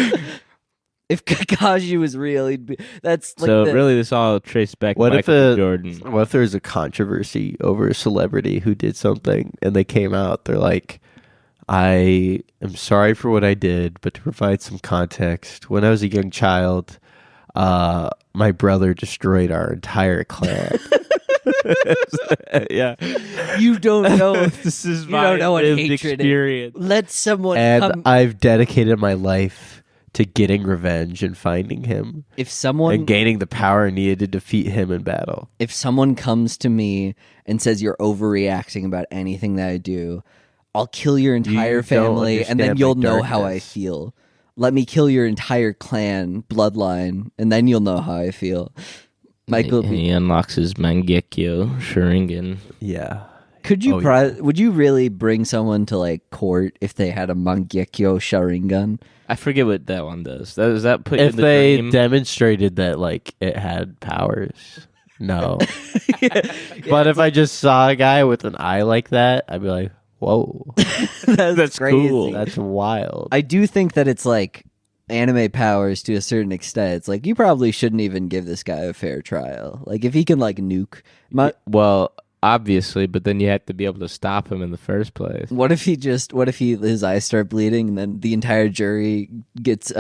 If Kakashi was real, he'd be. That's like So the, really, this all traced back to What if Michael B. Jordan. What if there's a controversy over a celebrity who did something and they came out? They're like, I am sorry for what I did, but to provide some context, when I was a young child, my brother destroyed our entire clan. Yeah, you don't know. this is You my don't know what lived hatred is. experience. Let someone And come. I've dedicated my life to getting revenge and finding him If someone and gaining the power needed to defeat him in battle. if someone comes to me and says you're overreacting about anything that I do, I'll kill your entire don't family, and then understand you'll my know how I darkness. feel. Let me kill your entire clan bloodline, and then you'll know how I feel. Michael, And he unlocks his mangekyou sharingan. Yeah. could you? Oh, Would you really bring someone to like court if they had a mangekyou sharingan? I forget what that one does. Does that put you If in the they dream? demonstrated that like it had powers, no. But if I just saw a guy with an eye like that, I'd be like, Whoa, That's crazy. cool. that's wild. I do think that it's like anime powers to a certain extent. It's like you probably shouldn't even give this guy a fair trial. Like if he can like nuke Well, obviously, but then you have to be able to stop him in the first place. what if his eyes start bleeding and then the entire jury gets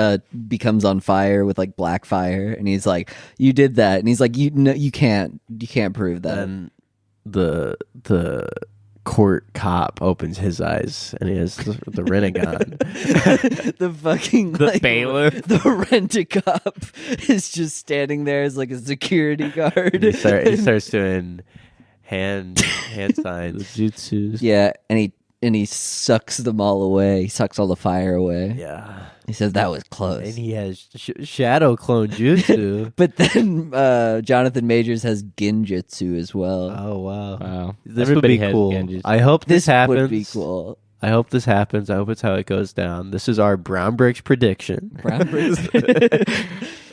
becomes on fire with like black fire and he's like, you did that, and he's like, you can't prove that. Then the court cop opens his eyes and he has the Renegon. The fucking like, bailiff. the rent-a-cop is just standing there as like a security guard. he starts doing hand signs. Jutsus. Yeah, and he sucks them all away. He sucks all the fire away. Yeah, He says that was close. and he has shadow clone jutsu. But then Jonathan Majors has Genjutsu as well. Oh wow, Wow. this Everybody would be has cool. Genjutsu. I hope this happens. would be cool. I hope this happens. I hope it's how it goes down. This is our Brown Bricks prediction. Brown bricks.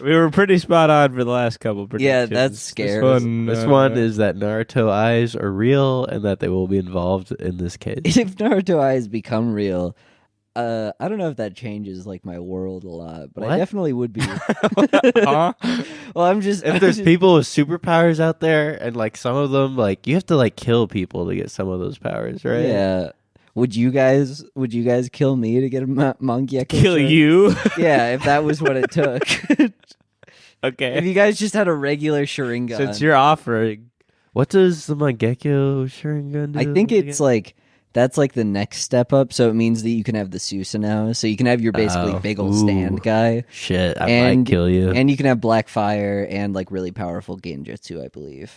We were pretty spot on for the last couple Yeah, predictions. that's scary. This one is that Naruto eyes are real and that they will be involved in this case. If Naruto eyes become real, I don't know if that changes like my world a lot, but I What? definitely would be. Huh? Well, I'm just If there's people with superpowers out there, and like some of them, like you have to like kill people to get some of those powers, right? Yeah. Would you guys kill me to get a mangekyou? Kill shirt? you? Yeah, if that was what it took. Okay. If you guys just had a regular sharingan. Since you're offering, What does the mangekyou sharingan do? I think again? it's like that's like the next step up. So it means that you can have the Susanoo. So you can have your basically Oh, big old ooh. stand guy. shit. I And- might kill you. And you can have black fire and like really powerful genjutsu, I believe.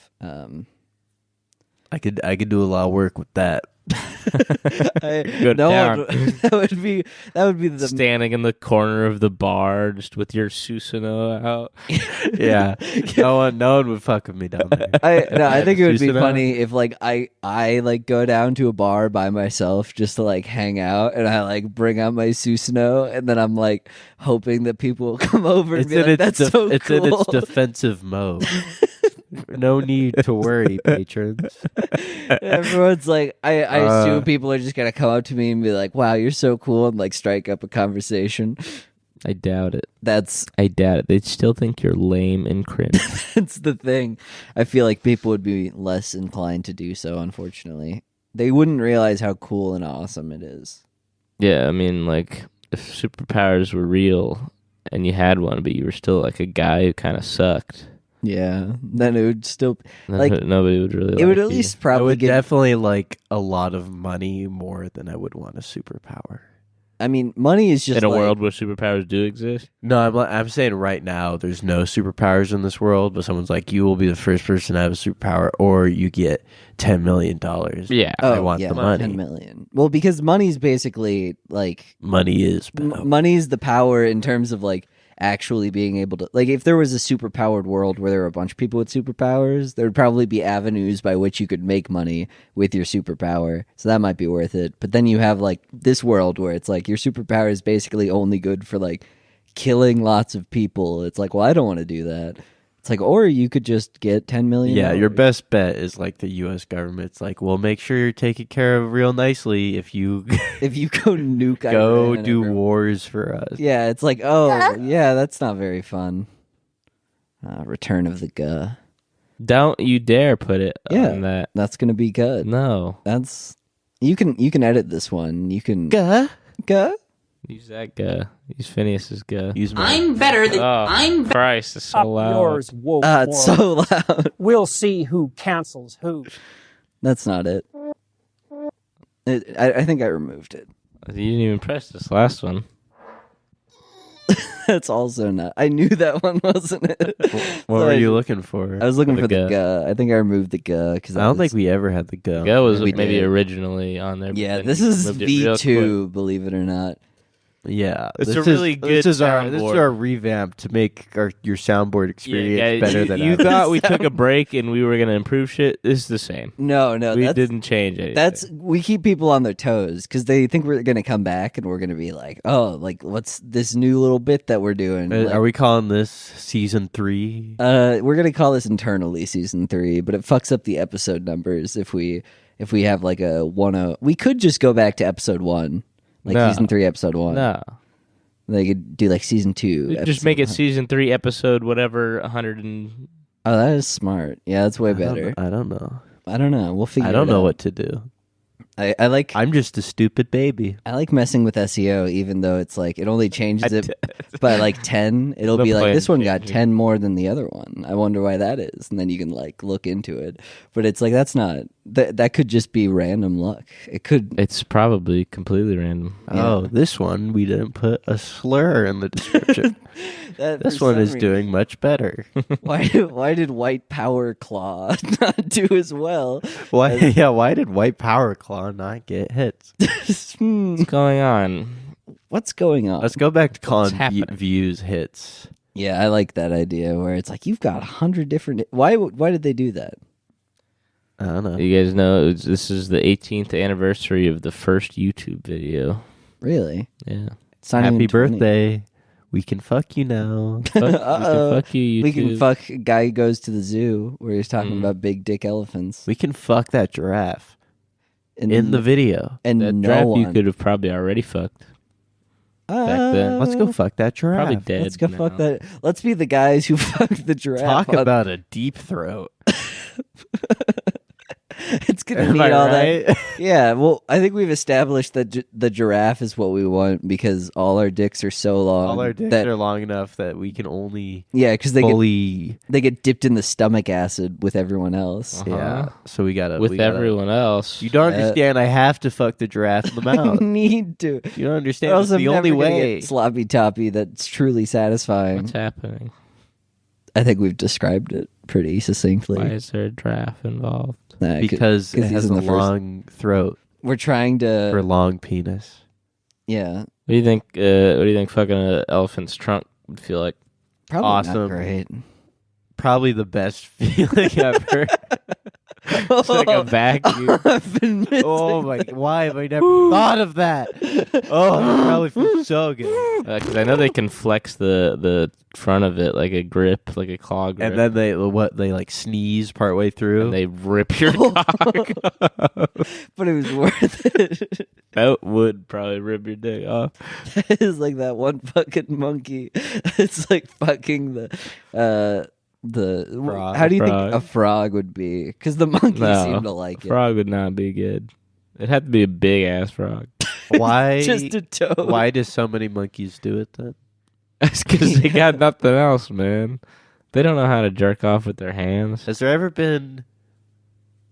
I could do a lot of work with that. Go no down. one, that would be the standing in the corner of the bar just with your Susanoo out. Yeah, no one would fuck with me down there. I think it would be Susanoo? funny if like I like go down to a bar by myself just to like hang out and I like bring out my Susanoo and then I'm like hoping that people will come over and It's be in like, its that's so it's cool. in its defensive mode. No need to worry, patrons. Everyone's like, I assume people are just gonna come up to me and be like, "Wow, you're so cool," and like strike up a conversation. I doubt it. That's I doubt it. They'd still think you're lame and cringe. that's the thing. I feel like people would be less inclined to do so. Unfortunately, they wouldn't realize how cool and awesome it is. Yeah, I mean, like, if superpowers were real and you had one, but you were still like a guy who kind of sucked, Yeah, then it would still then like nobody would really. it would like at you. least I probably would get. definitely like a lot of money more than I would want a superpower. I mean, money is just in a like, world where superpowers do exist. No, I'm saying right now there's no superpowers in this world, but someone's like, you will be the first person to have a superpower, or you get $10 million. Yeah. Oh, I want yeah, the money. 10 million. Well, because money's basically like Money is power. money's the power in terms of like actually being able to like if there was a superpowered world where there were a bunch of people with superpowers, there would probably be avenues by which you could make money with your superpower, so that might be worth it. But then you have like this world where it's like your superpower is basically only good for like killing lots of people. It's like, well, I don't want to do that. It's like, or you could just get 10 million. Yeah, your best bet is like the U.S. government's like, well, make sure you're taken care of real nicely if you if you go nuke go Iran do everywhere. wars for us. Yeah, it's like, oh, yeah, that's not very fun. Return of the Guh. Don't you dare put it Yeah. on that. That's gonna be good. No. That's you can edit this one. You can Guh. Guh. Use that guy. Use Phineas's guy. Use my I'm better than Oh, Christ, it's so Up loud. yours, woke It's world. so loud. We'll see who cancels who. That's not it. I think I removed it. You didn't even press this last one. That's also not. I knew that one wasn't it. What were you looking for? I was looking The for the Guh. Guh. I think I removed the Guh because I don't think we ever had the go. Guy was we maybe did. originally on there. but Yeah, then this you is moved it real V2. Believe it or not. Yeah, It's this a really is, good This is soundboard. our revamp to make your soundboard experience better than you ever. thought we took a break and we were going to improve shit. This is the same. No, We that's, didn't change anything. That's we keep people on their toes because they think we're gonna come back and we're gonna be like, oh, like what's this new little bit that we're doing? Like, Are we calling this season 3? we're gonna call this internally season 3, but it fucks up the episode numbers if we If we have like a 1 we could just go back to episode 1, like No. season 3, episode 1. No. They could do like season 2. Just make it episode season 3, episode whatever, 100 and... Oh, that is smart. Yeah, that's way better. I don't know. I don't know. We'll figure. I don't it know out. what to do. I like. I'm just a stupid baby. I like messing with SEO, even though it's like it only changes it by like 10. It'll No be like point this one got changing. 10 more than the other one. I wonder why that is, and then you can like look into it. But it's like that's not that could just be random luck. It could. It's probably completely random. Oh, this one we didn't put a slur in the description. This for one some is reason- doing much better. Why did White Power Claw not do as well? Why? Yeah. Why did White Power Claw not get hits? What's going on? What's going on? Let's go back to calling happening? views hits. Yeah, I like that idea where it's like you've got 100 different. Why did they do that? I don't know. You guys know this is the 18th anniversary of the first YouTube video. Really? Yeah. It's not Happy even 20. birthday. We can fuck you now. Fuck, we Uh-oh. can fuck you, YouTube. We can fuck a guy who goes to the zoo where he's talking Mm. about big dick elephants. We can fuck that giraffe And, in the video. and That no draft one. you could have probably already fucked. back then. Let's go fuck that giraffe. Probably dead. Let's go now. fuck that. Let's be the guys who fucked the giraffe. Talk on- about a deep throat. It's gonna Am need I all right? that. Yeah. Well, I think we've established that the giraffe is what we want because all our dicks are so long. All our dicks that, are long enough that we can only Yeah, because fully. they get dipped in the stomach acid with everyone else. Uh-huh. Yeah. So we gotta. With we gotta- everyone else. You don't Yeah. understand. I have to fuck the giraffe in the I mouth. need to. You don't Or understand. else It's I'm the never only gonna way. get sloppy toppy that's truly satisfying. What's happening? I think we've described it pretty succinctly. Why is there a draft involved? Because it he's has in a the first- long throat We're trying or to. long penis. Yeah. What do you think? What do you think? Fucking an elephant's trunk would feel like? Probably not Awesome. great. Probably the best feeling ever. It's like a vacuum. I've been missing. Oh my! Why have I never thought of that? Oh, that probably feels so good. Because I know they can flex the front of it like a grip, like a claw grip, And then they like sneeze partway through. and they rip your cock. But it was worth it. That would probably rip your dick off. It's like that one fucking monkey. It's like fucking the Frog. how do you Frog. think a frog would be? Because the monkeys No, seem to like it. Frog would not be good. It'd have to be a big ass frog. Why? Just a toe. Why do so many monkeys do it then? That's because they got nothing else, man. They don't know how to jerk off with their hands. Has there ever been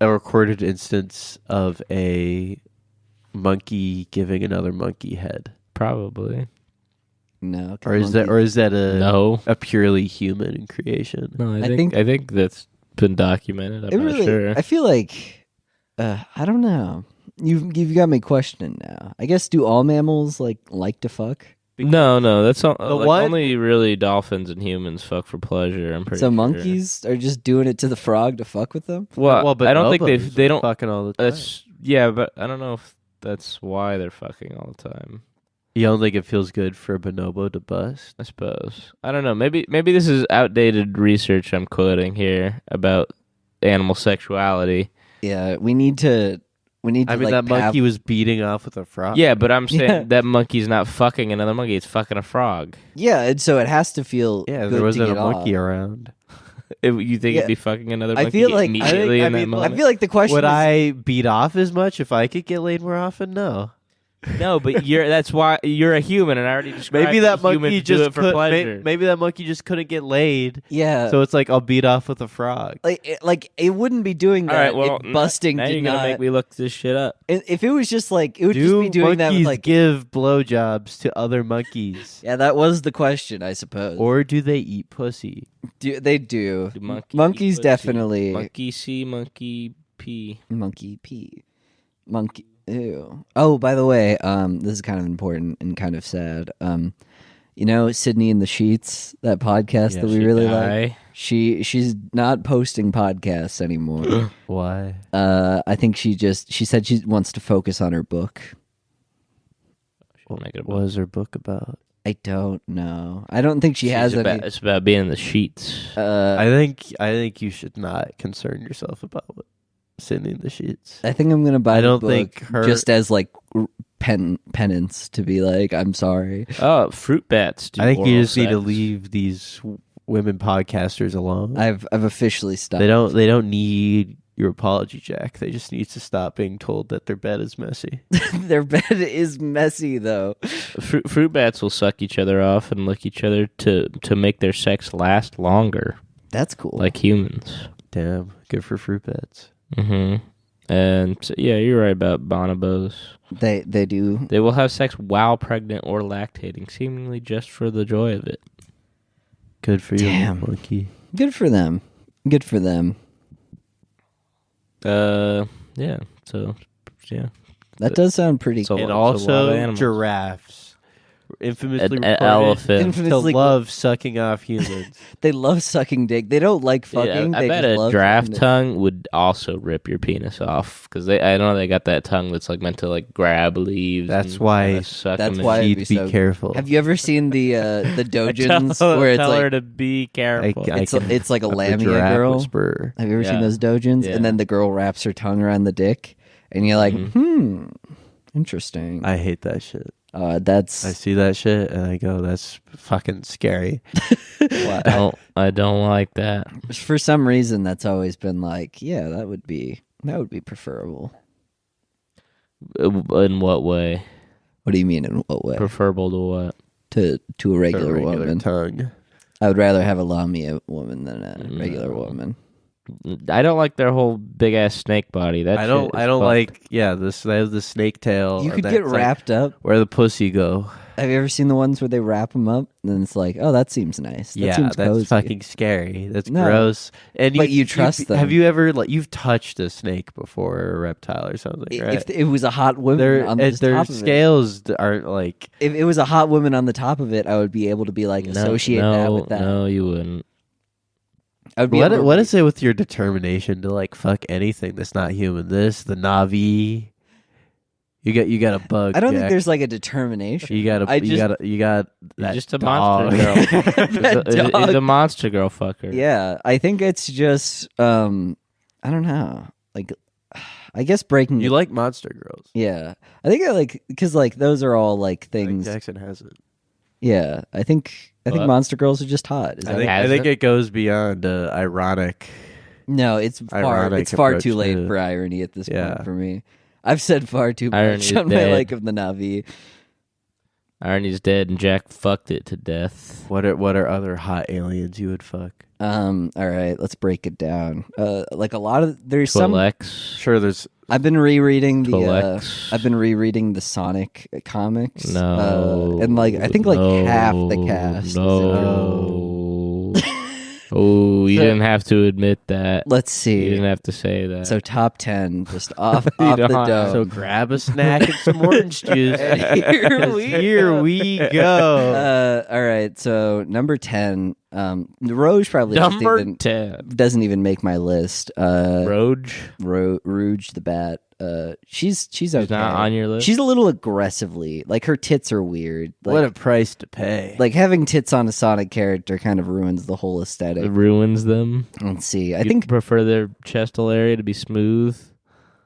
a recorded instance of a monkey giving another monkey head, Probably. No. 'cause or is that a No. a purely human creation? No, I I think- think that's been documented. I'm It not really, sure. I feel like I don't know. You've got me questioning now. I guess do all mammals like to fuck? No, that's all, The like, one- only really dolphins and humans fuck for pleasure. I'm pretty So sure. monkeys are just doing it to the frog to fuck with them? Well, but I don't think bonobos they are don't. fucking all the time. That's yeah, but I don't know if that's why they're fucking all the time. You don't think it feels good for a bonobo to bust? I suppose. I don't know. Maybe this is outdated research I'm quoting here about animal sexuality. Yeah, we need to. I mean, like, that monkey was beating off with a frog. Yeah, but I'm saying Yeah. that monkey's not fucking another monkey. It's fucking a frog. Yeah, and so it has to feel. Yeah, good there wasn't to a get monkey off. around. You think Yeah. it'd be fucking another I monkey feel like- immediately in that I mean, moment? I feel like the question Would is, I beat off as much if I could get laid more often? No. No, but that's why you're a human, and I already described Maybe that monkey humans do just it for could, pleasure. maybe that monkey just couldn't get laid. yeah, So it's like I'll beat off with a frog. like it wouldn't be doing All that. right, well, if busting now did you're gonna not. make me look this shit up. If it was just like it would just Do be doing that monkeys with like. give blowjobs to other monkeys, Yeah, that was the question, I suppose. or do they eat pussy? They do. Do monkey Monkeys eat pussy? definitely. Monkey see, monkey pee. Monkey pee. Monkey. Ew. Oh, by the way, this is kind of important and kind of sad. You know, Sydnee in the Sheets, that podcast Yeah, that we she really like. Die. She's not posting podcasts anymore. Why? I think she said she wants to focus on her book. Should make it a What is her book about? I don't know. I don't think she has any. It's about being in the sheets. I think you should not concern yourself about Sydnee in the sheets. I think I'm gonna buy I the don't book think her- just as like penance to be like, I'm sorry. Oh, fruit bats. Do I think you oral just need to sex. leave these women podcasters alone. I've officially stopped. They don't need your apology, Jack. They just need to stop being told that their bed is messy. Their bed is messy though. Fruit bats will suck each other off and lick each other to make their sex last longer, That's cool. like humans. Damn, good for fruit bats. Mm-hmm. And so, yeah, you're right about bonobos. they do. They will have sex while pregnant or lactating, seemingly just for the joy of it. Good for you, Damn. monkey. Good for them. Good for them. Yeah. So, yeah. That does sound pretty So- cool. And a lot of also animals. giraffes. Infamously An reported elephant. Infamously- to love sucking off humans. They love sucking dick. They don't like fucking. Yeah, I they bet just a love giraffe sucking dick. tongue would also rip your penis off because I know they got that tongue that's like meant to like grab leaves. That's and why- kinda suck that's 'em in. why- You it'd need be to be so- careful. Have you ever seen the dojins tell, where it's tell her like to be careful. I it's can- it's like a I'm lamia giraffe girl? whisperer. Have you ever seen Yeah. those dojins? Yeah. And then the girl wraps her tongue around the dick, and you're like, Mhm. interesting. I hate that shit. That's I see that shit and I go, that's fucking scary. I don't like that. for some reason that's always been like, yeah, that would be preferable. In what way? What do you mean? In what way? Preferable to what? To a regular, A regular woman. tongue. I would rather have a lamia woman than a regular No. woman. I don't like their whole big ass snake body. That I shit don't is fucked. like they have the snake tail. You or could that's get like wrapped up. where the pussy go. Have you ever seen the ones where they wrap them up and then it's like, oh, that seems nice. That Yeah, seems that's cozy. fucking scary. That's No. gross. And But you trust them. Have you ever you've touched a snake before or a reptile or something, right? If it was a hot woman their on the their top of it. scales aren't like If it was a hot woman on the top of it, I would be able to be like associate that with that. No, you wouldn't. I would be able to what is it with your determination to like fuck anything that's not human? This the Navi. You got a bug. I don't think Jack. there's like a determination. You got I just- you got You're that just a dog. monster girl. That He's a dog. monster girl fucker. Yeah, I think it's just I don't know. Like I guess breaking You like monster girls. Yeah. I think I like cuz like those are all like Mike things. Jackson has it. Yeah, I think What? monster girls are just hot. Is that Has I think it? it goes beyond ironic. No, it's Ironic far approach too late to- for irony at this Yeah. point for me. I've said far too Irony much is on my dead. like of the Navi. Irony's dead and Jack fucked it to death. What are other hot aliens you would fuck? All right, let's break it down. Like a lot of there's some. Twi'leks. Sure, there's I've been rereading the. Twi'leks. I've been rereading the Sonic comics. No. and like I think like no, half the cast. is in there. No. Oh, you So- didn't have to admit that. Let's You see. didn't have to say that. So top 10, just off You off the don't- dome. so grab a snack and some orange juice. Here we Here we go. All right, so number 10. Rouge probably Number doesn't 10. even make my list. Roge. Rouge the Bat. She's okay. She's not on your list? She's a little aggressively like her tits are weird. Like, What a price to pay. like having tits on a Sonic character kind of ruins the whole It aesthetic. ruins them. Let's see. I You think prefer their chestal area to be smooth.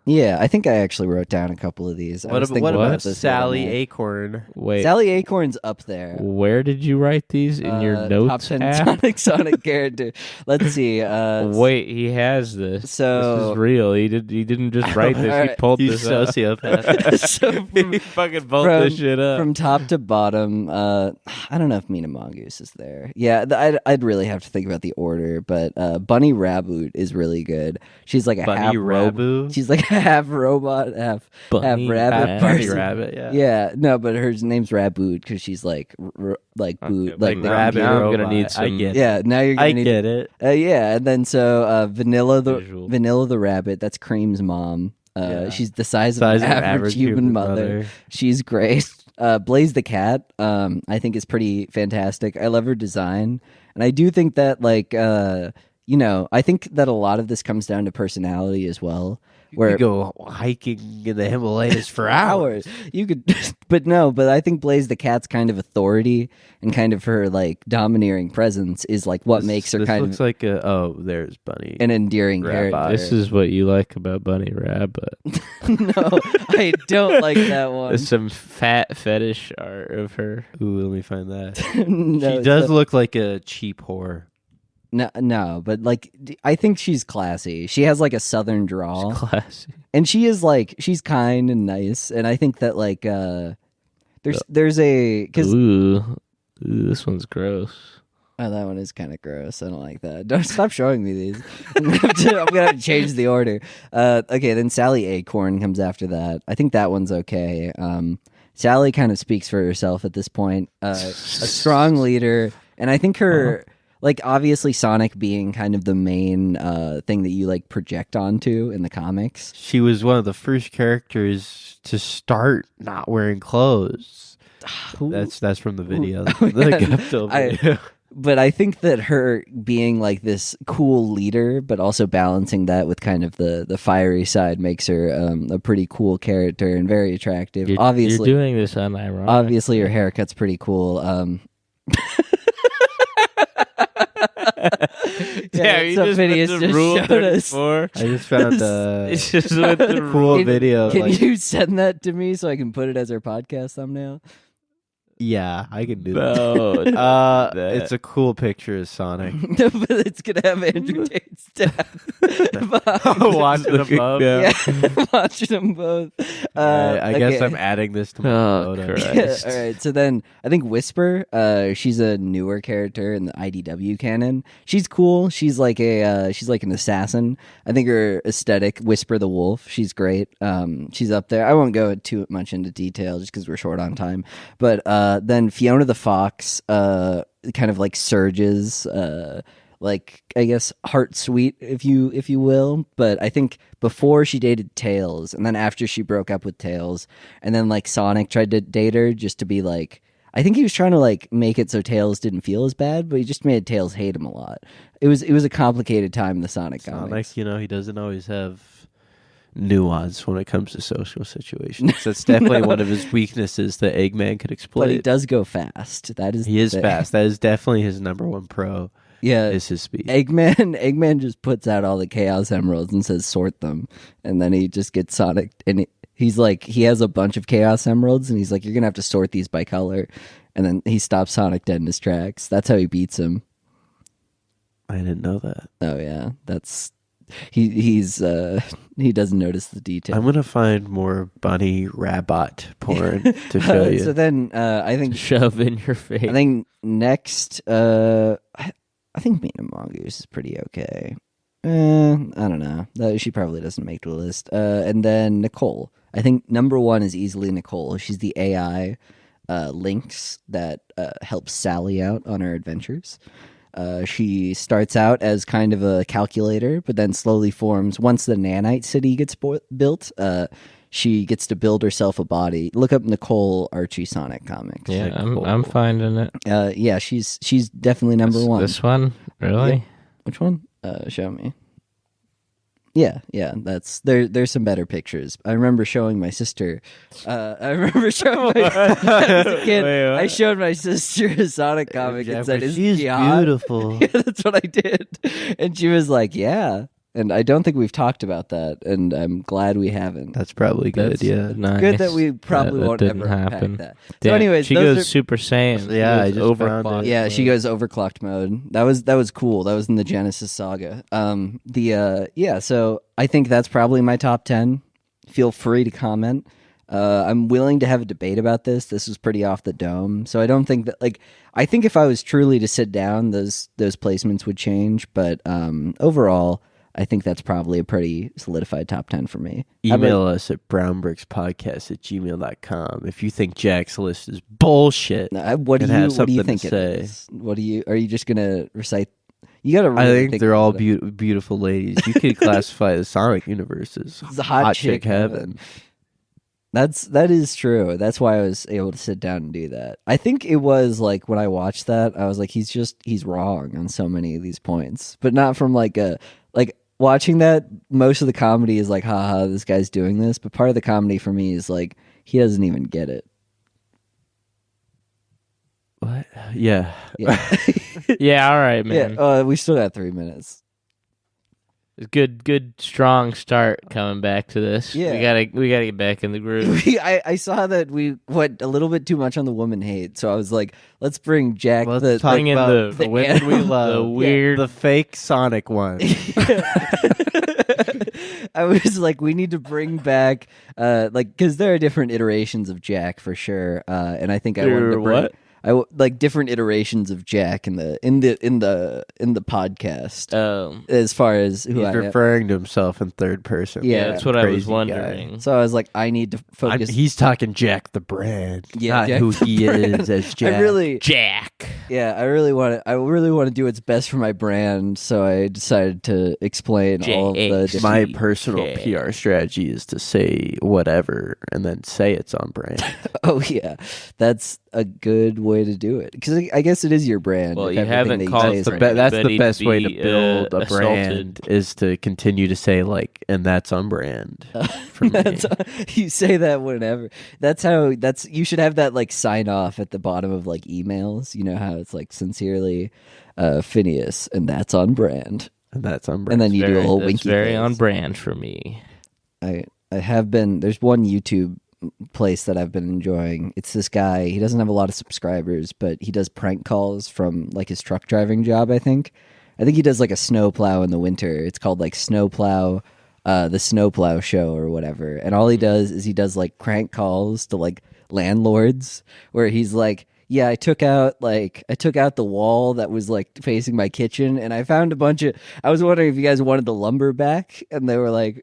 I think I actually wrote down a couple of these. I what was about, thinking what about about this the other Sally night. Acorn? Wait, Sally Acorn's up there. where did you write these in your Top notes 10 app? Sonic character. Let's see. Wait, he has this. So- this is real. He didn't just write this. He Alright. pulled You this up. sociopath. So He fucking pulled from- this shit up. from top to bottom, I don't know if Mina Mongoose is there. Yeah, I'd really have to think about the order, but Bunny Raboot is really good. She's like a Bunny half Raboot? She's like a half robot, half Bunny rabbit. Bunny person. Rabbit, yeah. Yeah, no, but her name's Raboot because she's like like boot, like like the rabbit now I'm robot. gonna need I some- get it. Yeah, now you're gonna I need. get it. Yeah, and then so Visual. Vanilla the rabbit. That's Cream's mom. Yeah. She's the size of Size an of an average human mother. She's great. Blaze the cat, I think is pretty fantastic. I love her design, and I do think that like you know, I think that a lot of this comes down to personality as well. We go hiking in the Himalayas for hours. You could, but I think Blaze the Cat's kind of authority and kind of her like domineering presence is like what makes her this kind looks of like there's Bunny. an endearing Rabbi. character. This is what you like about Bunny Rabbit. No, I don't like that one. There's some fat fetish art of her. Ooh, let me find that. No, She does look like a cheap whore. No, but like I think she's classy. She has like a southern drawl, Classy. and she is like she's kind and nice. And I think that like there's a because Ooh, this one's gross. oh, that one is kind of gross. I don't like that. Don't stop showing me these. I'm gonna have to change the order. Okay, then Sally Acorn comes after that. I think that one's okay. Sally kind of speaks for herself at this point. A strong leader, and I think her. Like, obviously, Sonic being kind of the main thing that you, like, project onto in the comics. She was one of the first characters to start not wearing clothes. That's from the video. The Gupto video. But I think that her being, like, this cool leader, but also balancing that with kind of the fiery side makes her a pretty cool character and very attractive. You're doing this unironically. Obviously, her haircut's pretty cool. You so just Phineas went to just Rule showed us. 34. I just found the It's just went to cool Rule. video. Can like, you send that to me so I can put it as our podcast thumbnail? yeah, I can do that. No, that. It's a cool picture of Sonic. No, but it's gonna have Andrew Tate's dad Watching Looking above. down. Yeah, watching them both. I guess okay. I'm adding this to my Oh, photo. Christ. All right, so then I think Whisper, she's a newer character in the IDW canon. She's cool. She's like an assassin. I think her aesthetic, Whisper the Wolf, she's great. She's up there. I won't go too much into detail just because we're short on time. But then Fiona the Fox, kind of like surges, like I guess heart sweet, if you will. But I think before she dated Tails, and then after she broke up with Tails, and then like Sonic tried to date her just to be like, I think he was trying to like make it so Tails didn't feel as bad, but he just made Tails hate him a lot. It was a complicated time in the Sonic comics. Sonic, he doesn't always have nuance when it comes to social situations. That's definitely one of his weaknesses that Eggman could exploit. But he does go fast. That is He is fast. That is definitely his number one pro. Yeah, Is his speed. Eggman just puts out all the Chaos Emeralds and says sort them, and then he just gets Sonic, and he's like, he has a bunch of Chaos Emeralds, and he's like, you're gonna have to sort these by color, and then he stops Sonic dead in his tracks. That's how he beats him. I didn't know that. Oh yeah, that's he doesn't notice the detail. I'm gonna find more bunny rabbit porn to show you. So then I think Shove in your face. I think next I think Mina Mongoose is pretty okay. I don't know. She probably doesn't make the list. And then Nicole. I think number one is easily Nicole. She's the AI Lynx that helps Sally out on her adventures. She starts out as kind of a calculator, but then slowly forms. Once the nanite city gets built, she gets to build herself a body. Look up Nicole Archie Sonic comics. Yeah, I'm finding it. Yeah, she's definitely number one. This one, really? Yeah. Which one? Show me. Yeah, that's there's some better pictures. I remember showing my sister. As a kid, Wait, I showed my sister a Sonic comic and said, "Is she's she hot?" beautiful. Yeah, that's what I did, and she was like, "Yeah." And I don't think we've talked about that, and I'm glad we haven't. That's probably good. That's yeah. nice. Good that we probably That won't didn't ever happen. unpack that. So, Damn, anyways, she those goes are- Super Saiyan. Yeah, I She just goes found it. Yeah, she goes overclocked mode. That was cool. That was in the Genesis saga. So I think that's probably my top 10. Feel free to comment. I'm willing to have a debate about this. This was pretty off the dome. So I don't think that I think if I was truly to sit down, those placements would change, but overall I think that's probably a pretty solidified top 10 for me. Email us at brownbrickspodcast@gmail.com if you think Jack's list is bullshit. What do and have you something think to it say. is? Are you just gonna recite? You gotta. I Really think they're all about it. beautiful ladies. You could classify the Sonic universe as It's a hot chick chick heaven. That is true. That's why I was able to sit down and do that. I think it was like when I watched that, I was like, he's wrong on so many of these points, but not from like watching that. Most of the comedy is like, haha, this guy's doing this, but part of the comedy for me is like he doesn't even get it. What? Yeah. Yeah, Yeah, all right, man. yeah. We still got 3 minutes. Good, strong start coming back to this. Yeah. we gotta get back in the groove. I saw that we went a little bit too much on the woman hate, so I was like, let's bring Jack. Let's talk bring in about the the women we animal- love. the weird- the fake Sonic one. I was like, we need to bring back, because there are different iterations of Jack for sure, and I think I wanted to bring like different iterations of Jack in the podcast. As far as who He's I am. referring to himself in third person. Yeah, that's what I was Crazy guy. wondering. So I was like, I need to focus. He's talking Jack the brand, Yeah, not Jack who the he brand. is as Jack. I really, Jack. yeah, I really want to do what's best for my brand. So I decided to explain all of the JH. different. My personal Okay. PR strategy is to say whatever and then say it's on brand. Oh yeah, that's a good way to do it because I guess it is your brand. Well, if you everything haven't that you called say is for brand. That's the anybody best to way to be, build a brand assaulted. is to continue to say like, and that's on brand for me. You say that whenever. You should have that like sign off at the bottom of like emails. You know how it's like sincerely, Phineas, and that's on brand. And that's on And brand. then you do a whole That's winky very face. on brand for me. I have been. There's one YouTube place that I've been enjoying. It's this guy. He doesn't have a lot of subscribers, but he does prank calls from like his truck driving job. I think he does like a snow plow in the winter. It's called like Snow Plow, the Snow Plow Show or whatever. And all he does is he does like prank calls to like landlords where he's like, yeah, I took out the wall that was like facing my kitchen, and I found a bunch of. I was wondering if you guys wanted the lumber back, and they were like,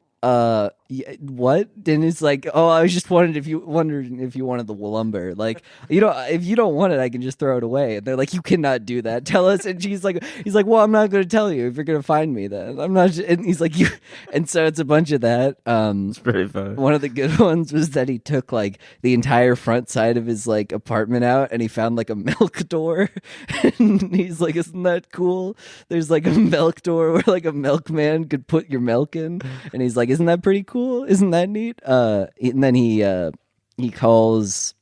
yeah, what? And it's like, oh, I was just wondering if you wanted the lumber. Like, if you don't want it, I can just throw it away. And they're like, you cannot do that. Tell us. And he's like, well, I'm not going to tell you if you're going to find me. Then I'm not. And he's like, you. And so it's a bunch of that. It's pretty fun. One of the good ones was that he took like the entire front side of his like apartment out and he found like a milk door. And he's like, isn't that cool? There's like a milk door where like a milkman could put your milk in. And he's like, isn't that pretty cool? Isn't that neat? And then he calls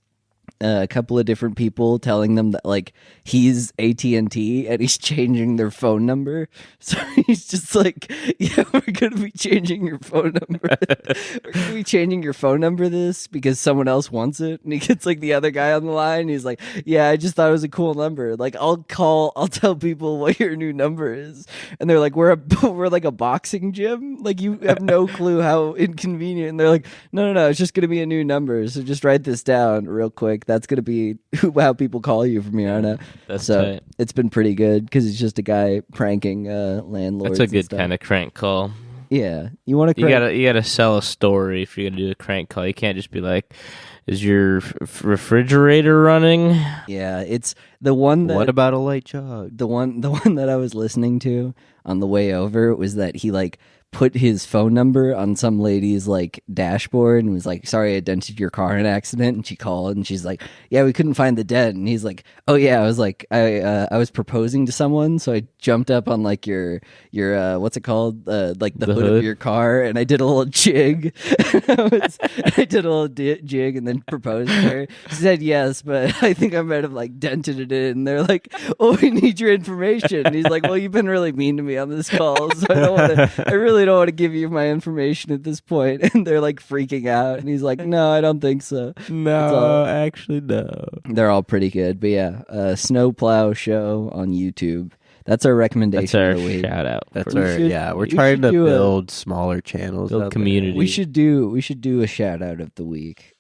a couple of different people telling them that like he's AT&T and he's changing their phone number. So he's just like, yeah, we're going to be changing your phone number. We're going to be changing your phone number this because someone else wants it. And he gets like the other guy on the line. He's like, yeah, I just thought it was a cool number. Like I'll tell people what your new number is. And they're like, we're like a boxing gym. Like you have no clue how inconvenient. And they're like, no, it's just going to be a new number. So just write this down real quick. That's going to be how people call you from here on out. That's So tight. it's been pretty good because it's just a guy pranking landlords. That's a and good stuff. kind of crank call. Yeah, you want to. You gotta sell a story if you're gonna do a crank call. You can't just be like, "Is your refrigerator running?" Yeah, it's the one that. What about a light jog? The one that I was listening to on the way over was that he like put his phone number on some lady's like dashboard and was like, sorry, I dented your car in an accident. And she called and she's like, yeah, we couldn't find the dent. And he's like, oh yeah, I was like, I was proposing to someone, so I jumped up on like your what's it called, like the hood of your car, and I did a little jig. I did a little jig and then proposed to her. She said yes, but I think I might have like dented it in. And they're like, oh, we need your information. And he's like, well, you've been really mean to me on this call, so I really don't want to give you my information at this point. And they're like freaking out. And he's like, no, I don't think so. No, actually, no. They're all pretty good. But yeah, Snow Plow Show on YouTube. That's our recommendation That's our of the week. shout out. That's for- our, we're we trying should to do build smaller channels. Build out there. community. We should do a shout out of the week.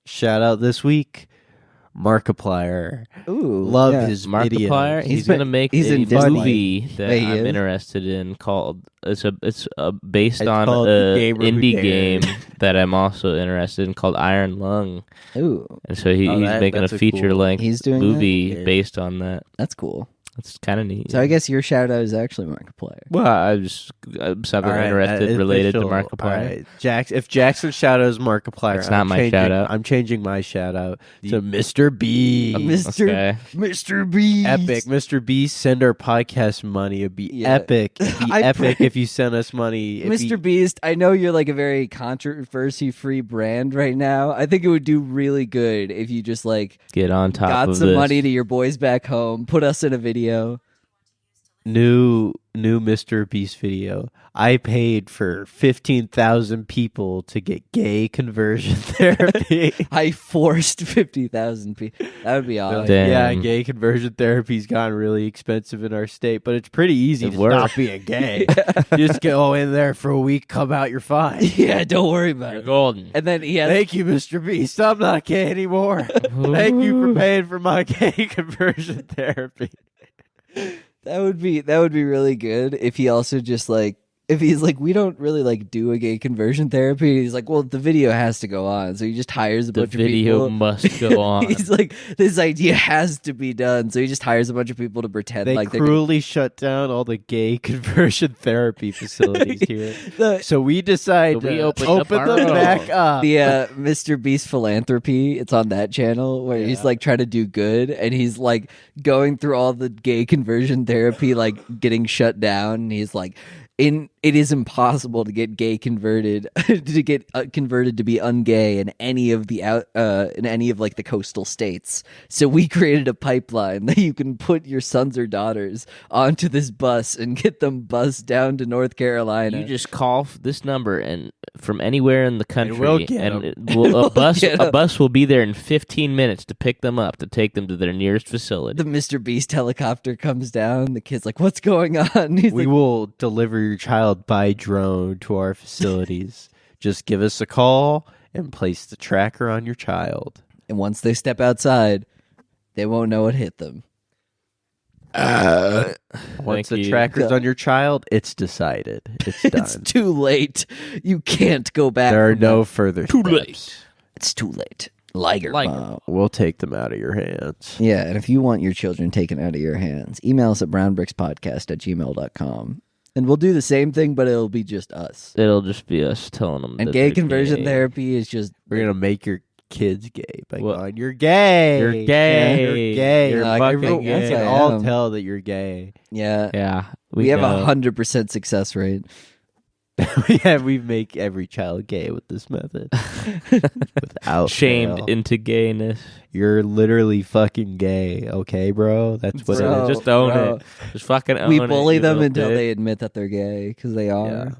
Shout out this week, Markiplier. Ooh, Love yeah. his Markiplier. videos. He's been- gonna make he's a in Disney. movie that Yeah, he I'm is. interested in called. It's based It's on called a The Gamer Who indie Dared. game that I'm also interested in called Iron Lung, Ooh, and so he's making a that's a feature cool- length He's doing that? movie Yeah. based on that. that's cool. That's kind of neat. So I guess your shout out is actually Markiplier. Well, I'm something All right, interested related to official. Markiplier. All right. If Jackson shout out is Markiplier, It's not I'm my changing- shout out. I'm changing my shout out to Mr. B. Okay. Mr. Beast. Epic. Mr. B, send our podcast money. It'd be Yeah. epic. It'd be epic if you send us money. Mr. Beast, I know you're like a very controversy-free brand right now. I think it would do really good if you just like Get on top got of some this. money to your boys back home, put us in a video. New Mr. Beast video. I paid for 15,000 people to get gay conversion therapy. I forced 50,000 people. That would be awesome. Damn. Yeah, gay conversion therapy's gotten really expensive in our state, but it's pretty easy It to works. stop being gay. You just go in there for a week, come out, you're fine. Yeah, don't worry about You're it. golden. And then he has Thank you, Mr. Beast. I'm not gay anymore. Thank you for paying for my gay conversion therapy. that would be really good if he also just like if he's like, we don't really like do a gay conversion therapy. He's like, well, the video has to go on, so he just hires a The bunch of video people. must go on. He's like, this idea has to be done, so he just hires a bunch of people to pretend They like cruelly shut down all the gay conversion therapy facilities here. the So we decide So we to opened open up them our back own. up. the Mr. Beast philanthropy. It's on that channel where he's Yeah. like trying to do good, and he's like going through all the gay conversion therapy, like getting shut down. And he's like, it is impossible to get gay converted to get converted to be ungay in any of the in any of like the coastal states. So we created a pipeline that you can put your sons or daughters onto this bus and get them bussed down to North Carolina. You just call this number and from anywhere in the country, we'll get and 'em. a bus get a 'em. bus will be there in 15 minutes to pick them up to take them to their nearest facility. The Mr. Beast helicopter comes down. The kid's like, "What's going on?" He's We like, will deliver your child by drone to our facilities. Just give us a call and place the tracker on your child. and once they step outside, they won't know what hit them. Once Thank the you. tracker's on your child, it's decided. It's done. It's too late. You can't go back. There are from no that. further Too steps. late. It's too late. Liger. Liger. bomb. We'll take them out of your hands. Yeah, and if you want your children taken out of your hands, email us at brownbrickspodcast@gmail.com. And we'll do the same thing, but it'll be just us. It'll just be us telling them. And that gay they're conversion gay. therapy is just We're gonna make your kids gay by What? going, "You're gay. You're gay. You're gay. You're Like, fucking everyone- We Yes, gay. can I all am. tell that you're gay." yeah. Yeah, We have know. 100% success rate. Yeah, we make every child gay with this method. Without shamed fail. into gayness. You're literally fucking gay, okay, bro? That's what Bro. it is. Just own bro. it. Just fucking own We it. bully you them little until bitch. they admit that they're gay, because they are. Yeah.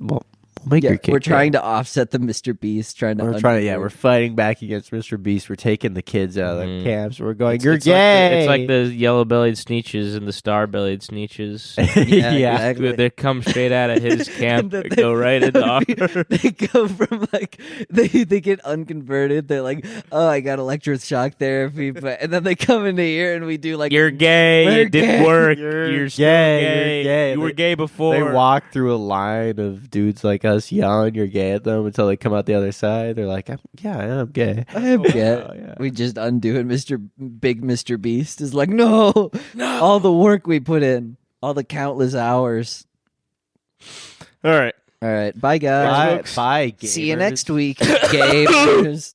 Well, we'll make Yeah, your kid we're gay. trying to offset the Mr. Beast, trying to. We're trying to, undergird. we're fighting back against Mr. Beast. We're taking the kids out of their Mhm. camps. We're going, It's- "You're it's gay." Like the yellow-bellied Sneetches and the star-bellied Sneetches. yeah. exactly. They come straight out of his camp. And They then go right into ours. They go from like they get unconverted. They're like, oh, I got electroshock therapy, but and then they come into here and we do like You're gay. We're It didn't gay. work. You're still gay. gay. You're gay. You were They- gay before. They walk through a line of dudes like us yelling, "You're gay" at them until they come out the other side. They're like, "Yeah, I am gay." I am gay. yeah. We just undo it. Mr. Beast is like, no, all the work we put in, all the countless hours. All right. All right, bye guys. Bye, See you gamers. next week, gamers.